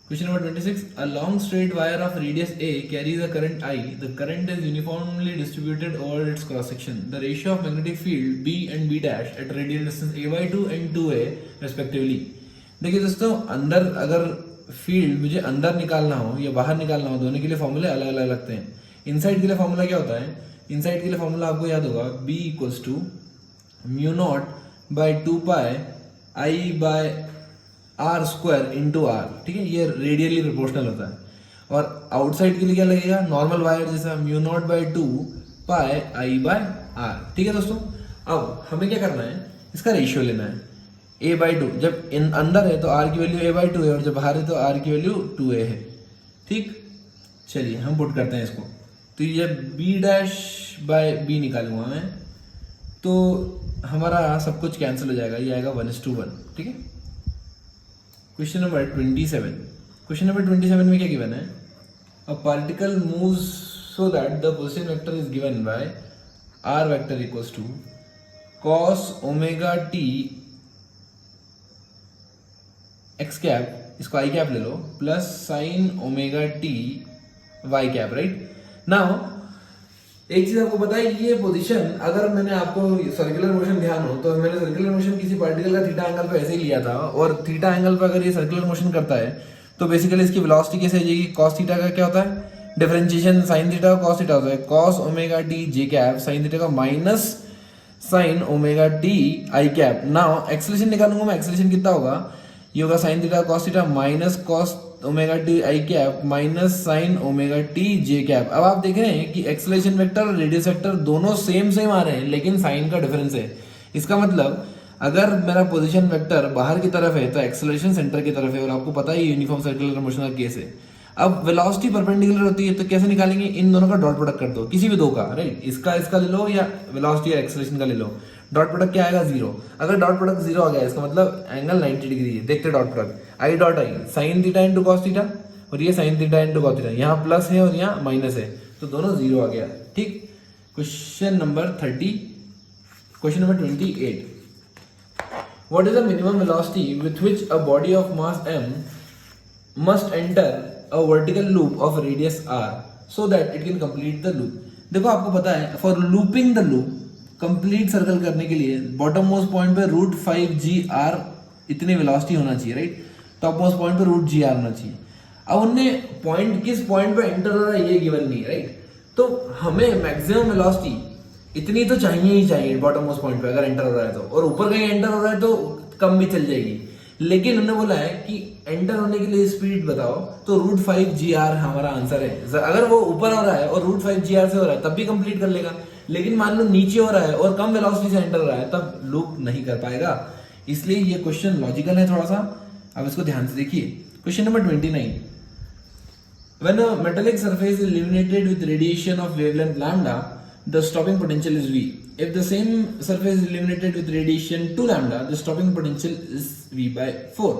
Question number 26. A long straight wire of radius A carries a current I. The current is uniformly distributed over its cross section. The ratio of magnetic field B and B dash at radial distance a/2 and 2a respectively। देखिए दोस्तों, अंदर अगर field मुझे अंदर निकालना हो या बाहर निकालना हो, दोनों के लिए फॉर्मूले अलग अलग लगते हैं। इनसाइड के लिए फॉर्मूला क्या होता है इनसाइड के लिए फॉर्मूला आपको याद होगा, b equals to mu naught by 2 pi I by R square into R, ठीक है, ये रेडियली प्रोपोर्शनल होता है। और आउटसाइड के लिए क्या लगेगा, नॉर्मल वायर जैसा mu naught by 2 pi I by R, ठीक है दोस्तों। अब हमें क्या करना है, इसका रेशियो लेना है a/2, जब अंदर है तो r की वैल्यू a/2 है और जब बाहर है तो r की वैल्यू 2a है, ठीक। चलिए हम पुट करते हैं इसको, तो ये b'/b निकालूंगा मैं, तो हमारा सब कुछ कैंसिल हो जाएगा, ये आएगा 1:1, ठीक है। क्वेश्चन नंबर 27, क्वेश्चन नंबर 27 में क्या गिवन है, a particle moves so that the position vector is given by r vector equals to cos omega t x cap, इसको आई कैप ले लो, plus sine omega t y cap, right. Now एक चीज आपको पता है, ये पोजीशन अगर मैंने आपको सर्कुलर मोशन ध्यान हो तो मैंने सर्कुलर मोशन किसी पार्टिकल का थीटा एंगल पे ऐसे ही लिया था, और थीटा एंगल पे अगर ये सर्कुलर मोशन करता है तो बेसिकली इसकी वेलोसिटी कैसे आ जाएगी, कॉस थीटा का क्या होता है, डिफरेंशिएशन साइन थीटा का कॉस थीटा होता है, कॉस ओमेगा टी जे कैप साइन थीटा का minus sign omega T I cap. Now acceleration निकालूंगा मैं, एक्सेलरेशन कितना होगा, ये होगा sine theta cos theta minus cos omega T I cap minus sign omega T J cap. अब आप देख रहे हैं कि एक्सेलरेशन वेक्टर और रेडियस वेक्टर दोनों सेम सेम आ रहे हैं, लेकिन साइन का डिफरेंस है। इसका मतलब अगर मेरा पोजीशन वेक्टर बाहर की तरफ है तो एक्सेलरेशन सेंटर की तरफ है, और आपको पता है यूनिफॉर्म सर्कुलर मोशन का केस है। अब वेलोसिटी परपेंडिकुलर होती है तो कैसे निकालेंगे, इन दोनों का डॉट प्रोडक्ट कर दो, किसी भी दो का, राइट, इसका ले लो या वेलोसिटी या एक्सेलरेशन का ले लो, डॉट प्रोडक्ट क्या आएगा, 0। अगर डॉट प्रोडक्ट 0 आ गया इसका मतलब एंगल 90 डिग्री है। देखते dot product, I dot I sine theta into cos theta, और ये sine theta into cos theta, यहाँ प्लस है और यहाँ माइनस है, तो दोनों 0 आ गया, ठीक। Question number 30, question number 28, what is the minimum velocity with which a body of mass m must enter a vertical loop of radius r so that it can complete the loop। देखो आपको पता है, for looping the loop, complete circle करने के लिए bottom most point पे √5gr इतनी velocity होना चाहिए, राइट, टॉप मोस्ट पॉइंट पे √gr होना चाहिए। अब उनने पॉइंट किस पॉइंट पे एंटर हो रहा है ये गिवन नहीं है, राइट, तो हमें मैक्सिमम वेलोसिटी इतनी तो चाहिए ही चाहिए बॉटम मोस्ट पॉइंट पे अगर एंटर हो रहा है तो, और ऊपर कहीं एंटर हो रहा है तो कम भी चल जाएगी, लेकिन उन्होंने बोला है कि एंटर होने के लिए स्पीड बताओ, तो √5gr हमारा आंसर है। अगर वो ऊपर हो रहा है और √5gr से हो रहा है तब भी कंप्लीट कर लेगा, लेकिन मान लो नीचे हो रहा है और कम वेलोसिटी से एंटर हो रहा है तब लूप नहीं कर पाएगा। इसलिए ये क्वेश्चन लॉजिकल है थोड़ा सा, अब इसको ध्यान से देखिए। Question number 29, when a metallic surface is illuminated with radiation of wavelength lambda, the stopping potential is V. If the same surface is illuminated with radiation 2 lambda, the stopping potential is V/4.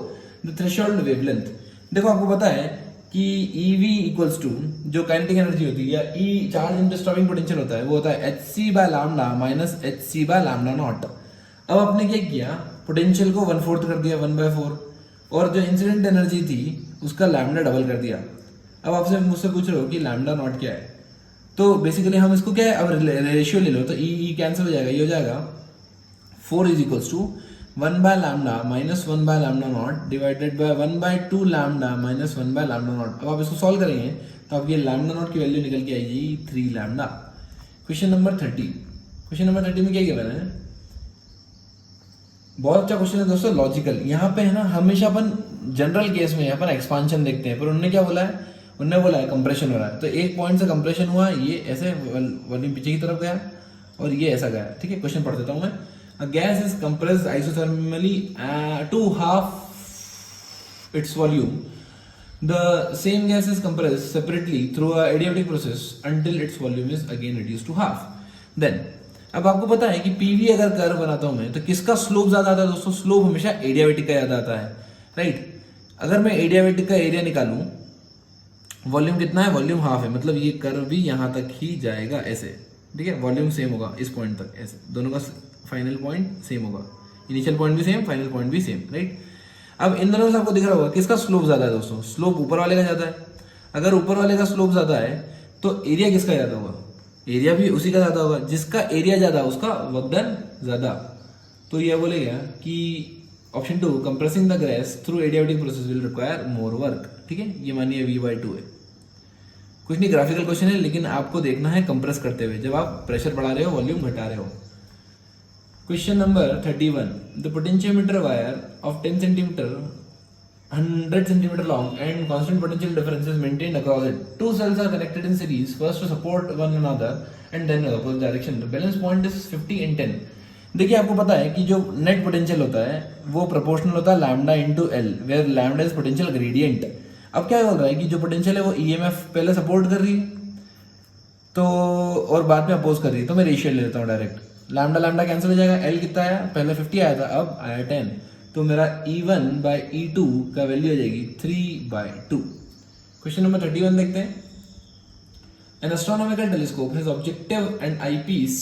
The threshold wavelength. देखो आपको पता है कि EV equals to जो kinetic energy होती है या E charge into stopping potential होता है वो होता है hc/λ माइनस hc/λ नॉट। अब आपने क्या किया, पोटेंशियल को 1/4 कर दिया, 1/4, और जो इंसिडेंट एनर्जी थी उसका लैम्डा डबल कर दिया। अब आपसे मुझसे पूछ रहे हो कि लैम्डा नॉट क्या है, तो बेसिकली हम इसको क्या है, अब रेशियो ले लो तो ई कैंसिल हो जाएगा, ये हो जाएगा 4 is equals to 1/λ minus 1/λ naught divided by 1/2 lambda minus 1/λ naught. अब आप इसको सॉल्व करेंगे तो आपकी लैम्डा नॉट की वैल्यू निकल के आएगी 3 lambda. Question number 30, question number 30 में क्या गिवन है, बहुत अच्छा क्वेश्चन है दोस्तों, लॉजिकल। यहाँ पे है ना, हमेशा अपन जनरल केस में अपन एक्सपांशन देखते हैं, पर उन्होंने क्या बोला है, उन्होंने बोला है कंप्रेशन हो रहा है, तो एक पॉइंट से कंप्रेशन हुआ, ये ऐसे वॉल्यूम पीछे की तरफ गया और ये ऐसा गया, ठीक है। क्वेश्चन पढ़ देता हूं मैं। A gas is compressed isothermally to half its volume, the same gas is compressed separately through a adiabatic process until its volume is again reduced to half. Then अब आपको पता है कि पीवी अगर कर्व बनाता हूं मैं तो किसका स्लोप ज्यादा आता है दोस्तों, स्लोप हमेशा एडियाबैटिक का ज्यादा आता है, राइट। अगर मैं एडियाबैटिक का एरिया निकालूं, वॉल्यूम कितना है, वॉल्यूम हाफ है, मतलब ये कर्व भी यहां तक ही जाएगा ऐसे, ठीक है, वॉल्यूम सेम होगा इस पॉइंट तक, ऐसे दोनों का फाइनल पॉइंट सेम होगा, इनिशियल पॉइंट भी सेम, फाइनल पॉइंट भी सेम, राइट। अब इन दोनों में आपको दिख रहा होगा किसका स्लोप ज्यादा है दोस्तों, स्लोप ऊपर वाले का ज्यादा है। अगर ऊपर वाले का स्लोप ज्यादा है तो एरिया किसका ज्यादा होगा, एरिया भी उसी का ज्यादा होगा, जिसका एरिया ज्यादा उसका वर्क डन ज्यादा। तो यह बोलेगा कि option 2 compressing the gas through adiabatic process will require more work, ठीक है, ये मानिए V/2 है। कुछ नहीं, ग्राफिकल क्वेश्चन है, लेकिन आपको देखना है कंप्रेस करते हुए जब आप प्रेशर बढ़ा रहे हो, वॉल्यूम घटा रहे हो। Question number 31, the potentiometer wire of 10 centimetre 100 centimeter long and constant potential difference is maintained across it. Two cells are connected in series, first to support one another and then in opposite direction. The balance point is 50 and 10. देखिए आपको पता है कि जो net potential होता है वो proportional होता है lambda into L, where lambda is potential gradient. अब क्या बोल रहा है कि जो पोटेंशियल है वो ईएमएफ पहले सपोर्ट कर रही है तो और बाद में अपोज कर रही है, तो मैं रेशियो ले लेता हूँ डायरेक्ट। लैम्डा लैम्डा कैंसिल हो जाएगा, एल कितना आया, पहले 50 आया था, अब आया 10, तो मेरा E1 by E2 का वैल्यू हो जाएगी 3/2। क्वेश्चन नंबर 31 देखते हैं। An astronomical telescope has objective and eyepiece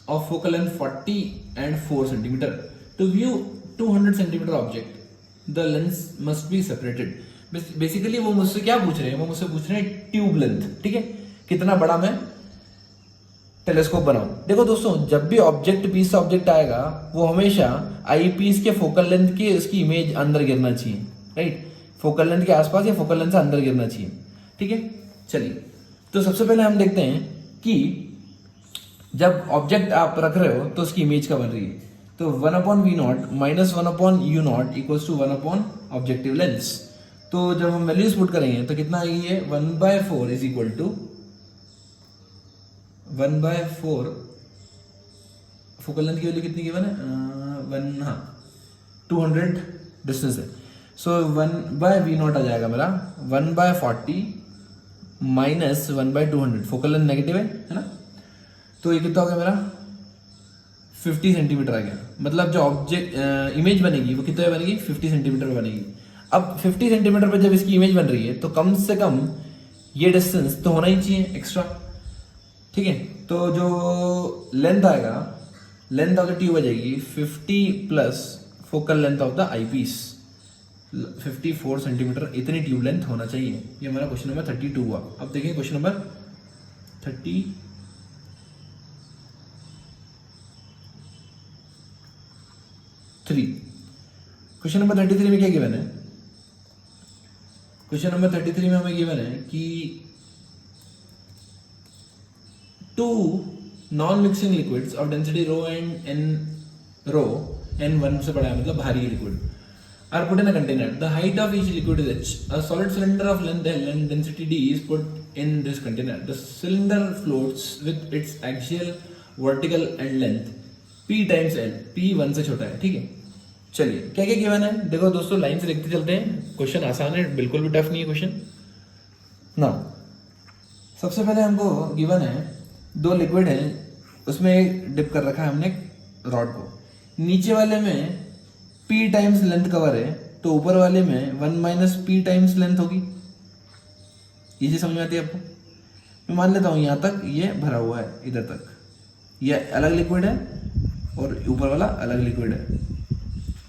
of focal length 40 and 4 centimeter. To view 200 centimeter object, the lens must be separated. Basically वो मुझसे क्या पूछ रहे हैं, वो मुझसे पूछ रहे हैं ट्यूब लेंथ, ठीक है, कितना बड़ा मैं टेलीस्कोप बनाऊं। देखो दोस्तों, जब भी ऑब्जेक्ट पीस से ऑब्जेक्ट आएगा वो हमेशा आई पीस के फोकल लेंथ के उसकी इमेज अंदर गिरना चाहिए, राइट, फोकल लेंथ के आसपास या फोकल लेंथ से अंदर गिरना चाहिए, ठीक है। चलिए, तो सबसे पहले हम देखते हैं कि जब ऑब्जेक्ट आप रख रहे हो तो उसकी इमेज क्या बन रही है। तो 1/v0 minus 1/u0 equals to 1/ objective lens. तो जब हम वैल्यूज पुट करेंगे तो कितना आएगी ये 1/4 is equal to 1/4 focal length की वैल्यू कितनी गिवन है, 200 डिस्टेंस है, सो 1/v0 आ जाएगा मेरा 1/40 माइनस 1/200, फोकल लेंथ नेगेटिव है ना, तो ये कितना हो गया मेरा 50 सेंटीमीटर आ गया। मतलब जो ऑब्जेक्ट इमेज बनेगी वो कितने बनेगी, 50 सेंटीमीटर बनेगी। अब 50 सेंटीमीटर पर जब इसकी इमेज बन रही है तो कम से कम ये डिस्टेंस तो होना ही चाहिए एक्स्ट्रा, ठीक है। तो जो लेंथ आएगा, लेंथ ऑफ द ट्यूब आ जाएगी 50 plus focal length of the eyepiece, 54 centimetre इतनी ट्यूब लेंथ होना चाहिए। ये हमारा क्वेश्चन नंबर 32 हुआ। अब देखिए क्वेश्चन नंबर 33। क्वेश्चन नंबर 33 में क्या गिवन है, क्वेश्चन नंबर 33 में हमें गिवन है कि two non-mixing liquids of density rho and n rho n1 से बड़ा है, मतलब भारी liquid, are put in a container. The height of each liquid is h. A solid cylinder of length L and density D is put in this container. The cylinder floats with its axial, vertical and length p times L. p 1 से छोटा है, ठीक है। चलिए, क्या क्या given है देखो दोस्तों, लाइन से लिखते चलते हैं। क्वेश्चन आसान है, बिल्कुल भी टफ नहीं है क्वेश्चन ना। सबसे पहले हमको गिवन है दो लिक्विड है, उसमें डिप कर रखा है हमने रॉड को, नीचे वाले में p टाइम्स लेंथ कवर है तो ऊपर वाले में 1 माइनस p टाइम्स लेंथ होगी। ये चीज समझ में आती है आपको। मैं मान लेता हूं यहां तक ये भरा हुआ है, इधर तक ये अलग लिक्विड है और ऊपर वाला अलग लिक्विड है।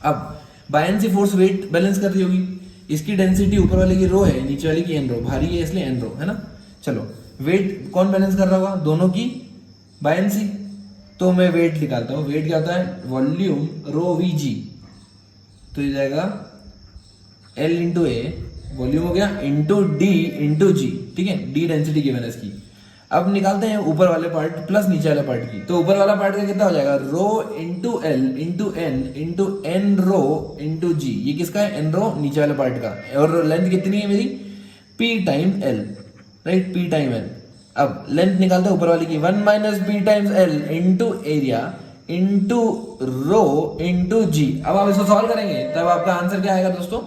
अब बायनेंसी फोर्स वेट बैलेंस कर रही होगी, इसकी डेंसिटी ऊपर वाले की रो है, नीचे वाले की एन रो, भारी है इसलिए एन रो है ना। चलो, वेट कौन बैलेंस कर रहा होगा, दोनों की बायनेंसी। तो मैं वेट निकालता हूं, वेट क्या होता है, वॉल्यूम रो वी जी, तो ये जाएगा एल इंटू ए, वॉल्यूम हो गया, इंटू डी इंटू जी, ठीक है, डी डेंसिटी गिवन है इसकी। अब निकालते हैं ऊपर वाले पार्ट प्लस नीचे वाले पार्ट की, तो ऊपर वाला पार्ट का कितना हो जाएगा, rho into L into N रो इंटू जी। ये किसका है, एन रो, नीचे वाले पार्ट का, और लेंथ कितनी है मेरी, P time L, right, P time L. अब लेंथ निकालते हैं ऊपर वाले की 1 minus P times L into area into rho into g. अब आप इसको सॉल्व करेंगे तब आपका आंसर क्या आएगा दोस्तों,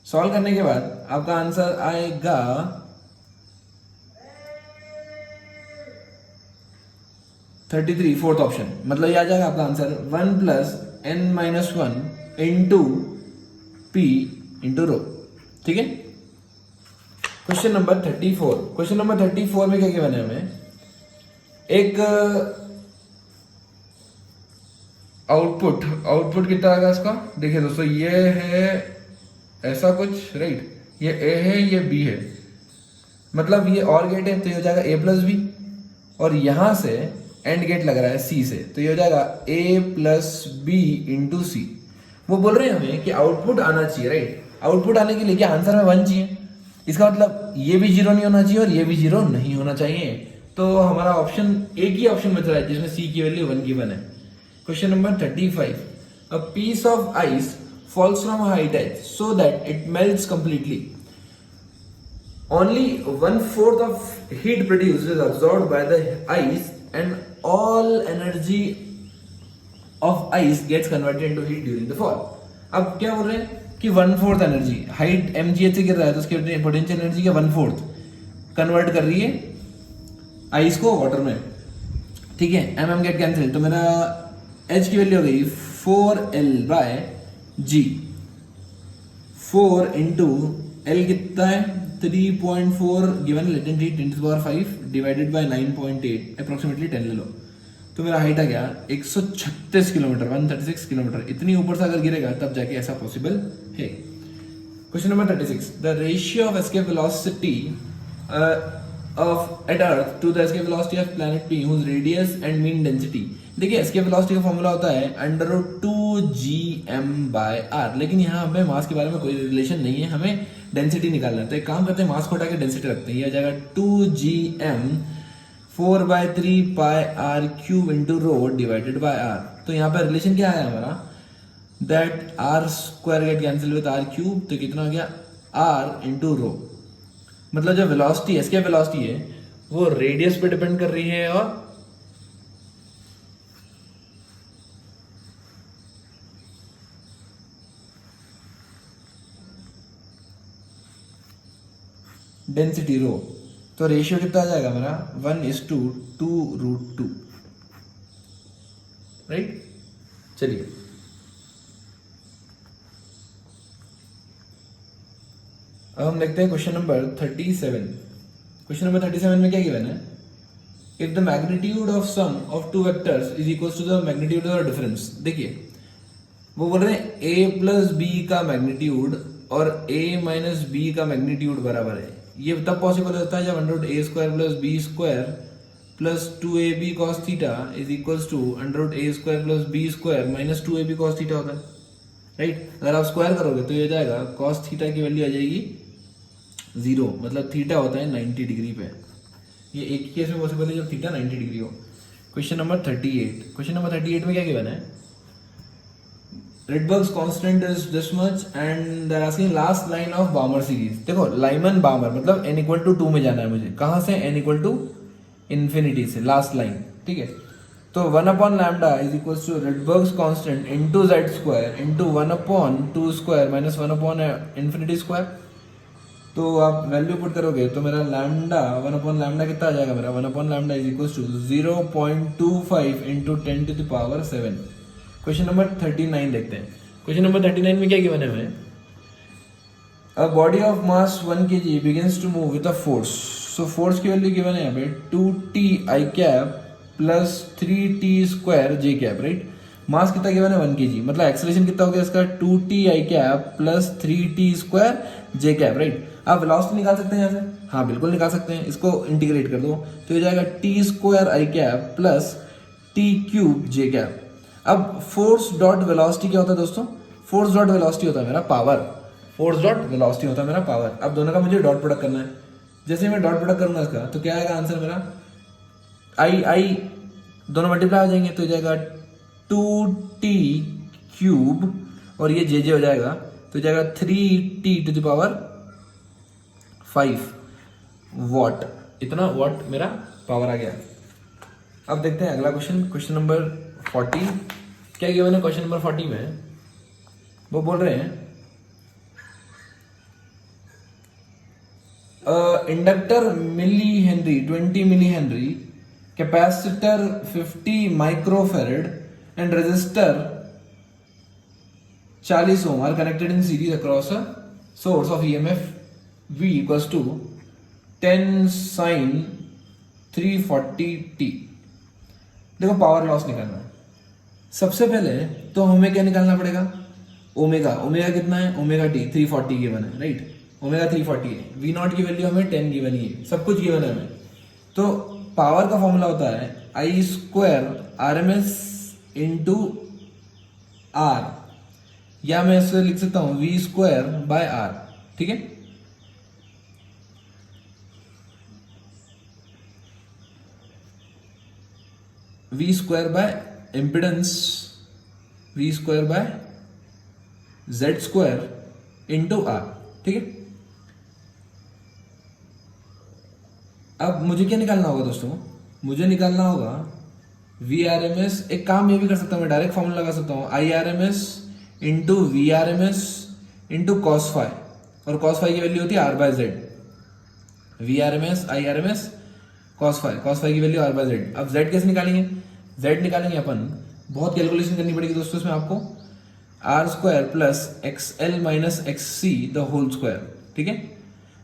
सॉल्व करने के बाद आपका आंसर आएगा 33, फोर्थ ऑप्शन। मतलब ये आ जाएगा आपका answer 1 plus n minus 1 into P into rho, ठीक है। Question number 34। क्वेश्चन नंबर 34 में क्या गिवन है हमें, एक आउटपुट कितना आएगा इसका, देखिए दोस्तों ये है ऐसा कुछ, राइट, ये ए है ये बी है, मतलब ये और गेट है तो ये हो जाएगा ए प्लस बी, और यहां से एंड गेट लग रहा है सी से, तो ये हो जाएगा ए प्लस बी इंटू सी। वो बोल रहे हैं हमें कि आउटपुट आना चाहिए, राइट, आउटपुट आने के लिए क्या आंसर में 1 चाहिए, इसका मतलब ये भी जीरो नहीं होना चाहिए और ये भी जीरो नहीं होना चाहिए। तो हमारा ऑप्शन, एक ही ऑप्शन बच रहा है जिसमें सी की वैल्यू 1 गिवन है। Question number 35, a piece of ice falls from a height h so that it melts completely. Only 1/4 of heat produced is absorbed by the ice and all energy of ice gets converted into heat during the fall. अब क्या बोल रहे हैं कि 1/4 energy, height mgh से गिर रहा है तो उसकी पोटेंशियल एनर्जी का 1/4 कन्वर्ट कर रही है आइस को वाटर में, ठीक है। mm गेट कैंसिल, तो मेरा h की वैल्यू हो गई 4L/G। 4 इंटू एल कितना है 3.4 given latent heat 10⁵ divided by 9.8 approximately 10 ले लो, तो मेरा हाइट आ गया 136 किलोमीटर, 136 किलोमीटर। इतनी ऊपर से अगर गिरेगा तब जाके ऐसा पॉसिबल है। Question number 36, the ratio of escape velocity of at earth to the escape velocity of planet P whose radius and mean density. देखिए एस्केप वेलोसिटी का फॉर्मूला होता है √2gm/r, लेकिन यहाँ हमें मास के बारे में कोई रिलेशन नहीं है, हमें डेंसिटी निकालना है। तो एक काम करते हैं, मास को हटा के डेंसिटी रखते हैं। ये आ जाएगा 2gm 4/3πr³ into rho divided by r। तो यहाँ पर रिलेशन क्या है हमारा, that r² get cancel with r³, तो कितना हो गया r इंटू रो। मतलब जो वेलोसिटी एस्केप वेलोसिटी है वो रेडियस पे डिपेंड कर रही है और डेंसिटी रो। तो रेशियो कितना आ जाएगा मेरा 1:2√2, राइट। चलिए अब हम देखते हैं क्वेश्चन नंबर 37। क्वेश्चन नंबर 37 में क्या गिवन है, if the magnitude of sum of two vectors is equal to the magnitude of difference. देखिए वो बोल रहे हैं a प्लस बी का मैग्नीट्यूड और a माइनस बी का मैग्नीट्यूड बराबर है। ये तब पॉसिबल होता है जब √a² plus b² plus 2ab cos theta is equals to √a² plus b² minus 2ab cos theta होता है, राइट। अगर आप स्क्वायर करोगे तो ये जाएगा cos थीटा की वैल्यू आ जाएगी 0, मतलब थीटा होता है 90 डिग्री पे। ये एक ही केस में पॉसिबल है जब थीटा 90 डिग्री हो। क्वेश्चन नंबर 38, क्वेश्चन नंबर 38 में क्या गिवन है, Rydberg's constant is this much and they're asking last line of Balmer series। देखो लाइमन बामर मतलब n = 2 में जाना है मुझे, कहां से n = से, लास्ट लाइन, ठीक है। तो 1/λ is equals to Rydberg's constant into z² into 1/2² minus 1/∞²। तो आप वैल्यू पुट करोगे तो मेरा लैम्डा 1/λ कितना आ जाएगा, मेरा 1/λ is equals to 0.25 into 10⁷। Question number 39 देखते हैं। क्वेश्चन नंबर 39 में क्या गिवन है हमें, a body of mass 1 kg begins to move with a force. So force की वैल्यू गिवन है यहाँ पे 2ti plus 3t² j, right. मास कितना गिवन है 1 kg, मतलब एक्सेलरेशन कितना हो गया इसका 2ti plus 3t² j, right. आप वेलोसिटी निकाल सकते हैं यहाँ से, हाँ बिल्कुल निकाल सकते हैं। इसको इंटीग्रेट कर दो तो ये जाएगा t² प्लस t³ j। अब फोर्स डॉट वेलोसिटी क्या होता है दोस्तों, फोर्स डॉट वेलोसिटी होता है मेरा पावर, फोर्स डॉट वेलोसिटी होता है मेरा पावर। अब दोनों का मुझे डॉट प्रोडक्ट करना है। जैसे मैं डॉट प्रोडक्ट करूंगा इसका तो क्या आएगा आंसर मेरा, आई दोनों मल्टीप्लाई हो जाएंगे तो जाएगा 2t³ और ये जे हो जाएगा तो जाएगा 3t⁵ वॉट। इतना वॉट मेरा पावर आ गया। अब देखते हैं अगला क्वेश्चन, क्वेश्चन नंबर 40। क्या गिवन है क्वेश्चन नंबर 40 में, वो बोल रहे हैं inductor millihenry 20 millihenry, capacitor 50 microfarad and resistor 40 ohm are connected in series across a source of EMF V equals to 10 sin 340t। देखो पावर लॉस निकालना है। सबसे पहले तो हमें क्या निकालना पड़ेगा, ओमेगा। ओमेगा कितना है, ओमेगा टी 340 गिवन है, राइट। ओमेगा 340 है। V0 की वैल्यू हमें 10 गिवन ही है, सब कुछ गिवन है हमें। तो पावर का फॉर्मूला होता है I² RMS इंटू R, या मैं इससे लिख सकता हूं V² बाय R, ठीक है। V square by impedance V square by Z square into R, ठीक है। अब मुझे क्या निकालना होगा दोस्तों, मुझे निकालना होगा वी आर एम एस। एक काम ये भी कर सकता हूँ मैं, डायरेक्ट फॉर्मूला लगा सकता हूँ, I R M S into V R M S into cos phi, और कॉस फाई की वैल्यू होती है R by Z. V R M S I R M S cos phi की वैल्यू आर बाय जेड। अब Z कैसे निकालेंगे, Z निकालेंगे अपन, बहुत कैलकुलेशन करनी पड़ेगी दोस्तों इसमें आपको, R square plus X L minus X C the whole square, ठीक है।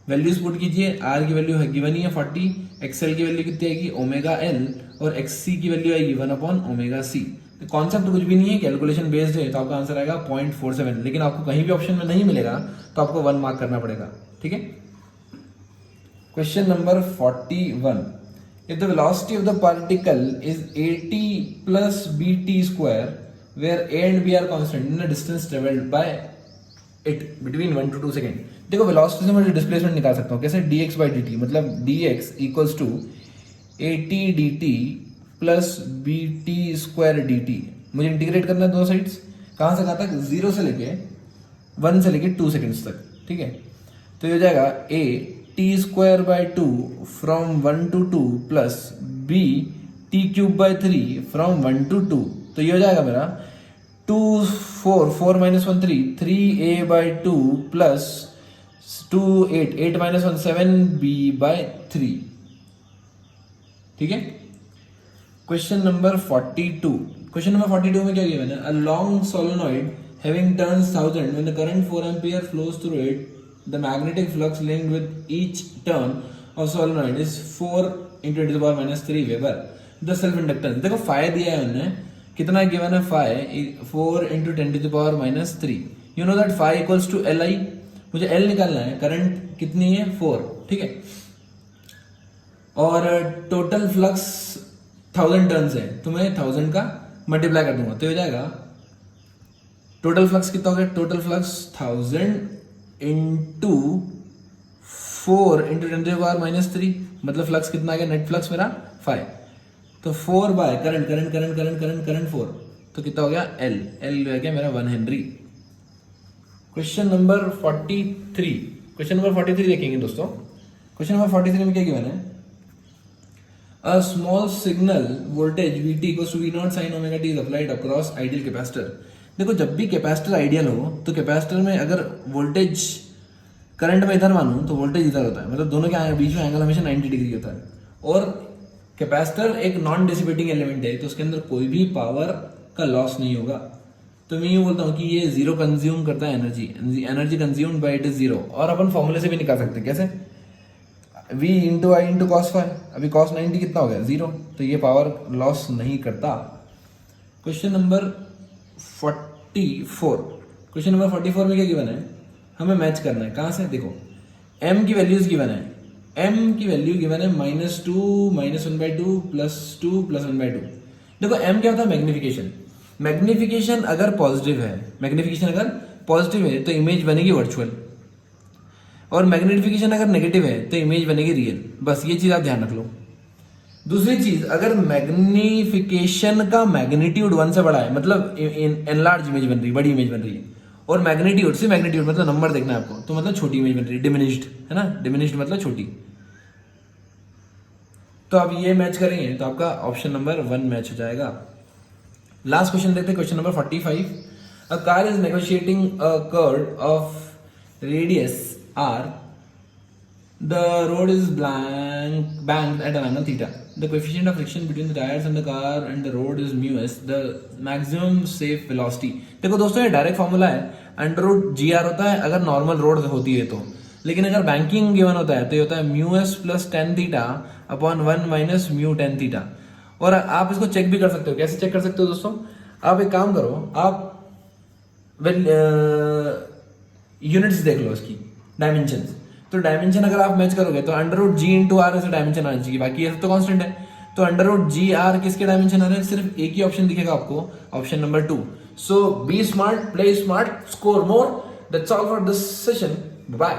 वैल्यूज पुट कीजिए, आर की वैल्यू है गिवन ही है 40, एक्सएल की वैल्यू कितनी आएगी ओमेगा एल, और एक्स सी की वैल्यू आएगी 1 अपॉन ओमेगा सी। तो कॉन्सेप्ट कुछ भी नहीं है, कैलकुलेशन बेस्ड है, तो आपका आंसर आएगा 0.47। लेकिन आपको कहीं भी ऑप्शन में नहीं मिलेगा तो आपको 1 मार्क करना पड़ेगा, ठीक है। Question number 41, if the velocity of the particle is 80 plus bt square where a and b are constant in the distance travelled by it between 1 to 2 second. देखो वेलोसिटी से मैं डिस्प्लेसमेंट निकाल सकता हूँ कैसे, dx बाई dt, मतलब dx equals to 80 dt plus bt square dt। मुझे integrate करना है दो साइड्स, कहाँ से कहाँ तक, 0 से लेके 1 से लेके 2 सेकेंड्स तक, ठीक है। तो ये हो जाएगा a t square by 2 from 1 to 2 plus b t cube by 3 from 1 to 2। तो ये हो जाएगा मेरा 2 4 minus 1 3 3a by 2 plus 2 8 minus 1 7b by 3, ठीक है। क्वेश्चन नंबर 42, क्वेश्चन नंबर 42 में क्या गिवन है, a long solenoid having turns 1000 when the current 4 ampere flows through it, the magnetic flux linked with each turn of solenoid is 4 into 10 to the power minus 3 weber. The self inductance देखो phi दिया है उन्होंने, कितना given है, phi 4 into 10 to the power minus 3। You know that phi equals to L I, मुझे L निकालना है, current कितनी है 4, ठीक है, और टोटल फ्लक्स 1000 टर्न्स है, तो मैं 1000 का मल्टीप्लाई कर दूंगा, तो हो जाएगा टोटल फ्लक्स कितना हो गया, total flux 1000 into 4 into 10 to the power minus 3, मतलब फ्लक्स कितना आ गया, नेट फ्लक्स मेरा 5, तो 4 बाय करंट 4, तो कितना हो गया एल रह गया मेरा 1 Henry. Question number 43, question number 43 देखेंगे दोस्तों। क्वेश्चन नंबर 43 में क्या गिवन है, a small signal voltage Vt equals to V0 sin omega t is applied across ideal capacitor. देखो जब भी कैपेसिटर आइडियल हो तो कैपेसिटर में अगर वोल्टेज करंट में इधर मानूं तो वोल्टेज इधर होता है, मतलब दोनों के बीच में एंगल हमेशा 90 डिग्री होता है, और कैपेसिटर एक नॉन डिसिपेटिंग एलिमेंट है, तो उसके अंदर कोई भी पावर का लॉस नहीं होगा। तो मैं यूँ बोलता हूँ कि ये जीरो कंज्यूम करता है energy consumed by it is zero. और अपन फॉर्मूले से भी निकाल सकते हैं, कैसे, v इंटू आई इंटू कॉस फाई, अभी कॉस 90 कितना हो गया 0, तो ये पावर लॉस नहीं करता। क्वेश्चन नंबर 44, क्वेश्चन नंबर 44 में क्या गिवन है, हमें मैच करना है, कहाँ से, देखो m की वैल्यूज गिवन है, m की वैल्यू गिवन है -2 -1/2 +2 +1/2। देखो m क्या होता है, मैग्निफिकेशन। मैग्निफिकेशन अगर पॉजिटिव है तो इमेज बनेगी वर्चुअल, और मैग्निफिकेशन अगर नेगेटिव है तो इमेज बनेगी रियल। बस ये चीज आप ध्यान रख लो। दूसरी चीज, अगर मैग्निफिकेशन का मैग्नीट्यूड 1 से बड़ा है, मतलब एनलार्ज इमेज बन रही है, बड़ी इमेज बन रही है, और मैग्नीट्यूड से मैग्नीट्यूड मतलब नंबर देखना है आपको, तो मतलब छोटी इमेज बन रही है, डिमिनिश्ड है ना, डिमिनिश्ड मतलब छोटी। तो आप ये मैच करेंगे तो आपका ऑप्शन नंबर 1 मैच हो जाएगा। लास्ट क्वेश्चन देखते हैं, question number 45। A car is negotiating a curve of radius r, the road is banked at an angle theta, the coefficient of friction between the tires and the car and the road is μs, the maximum safe velocity। देखो दोस्तों ये direct formula है, √gr होता है अगर normal road होती है तो, लेकिन अगर बैंकिंग गिवन होता है तो ये होता है μs + tan theta upon 1 - μ tan theta. और आप इसको चेक भी कर सकते हो, कैसे चेक कर सकते हो दोस्तों, आप एक काम करो, आप यूनिट्स देख लो इसकी, डायमेंशन। तो डायमेंशन अगर आप मैच करोगे तो √g × r ऐसे डायमेंशन आना चाहिए, बाकी ये सब तो कांस्टेंट है। तो √gr किसके डायमेंशन आ रहे हैं, सिर्फ एक ही ऑप्शन दिखेगा आपको, option number 2। So be smart, play smart, score more. That's all for this session, bye.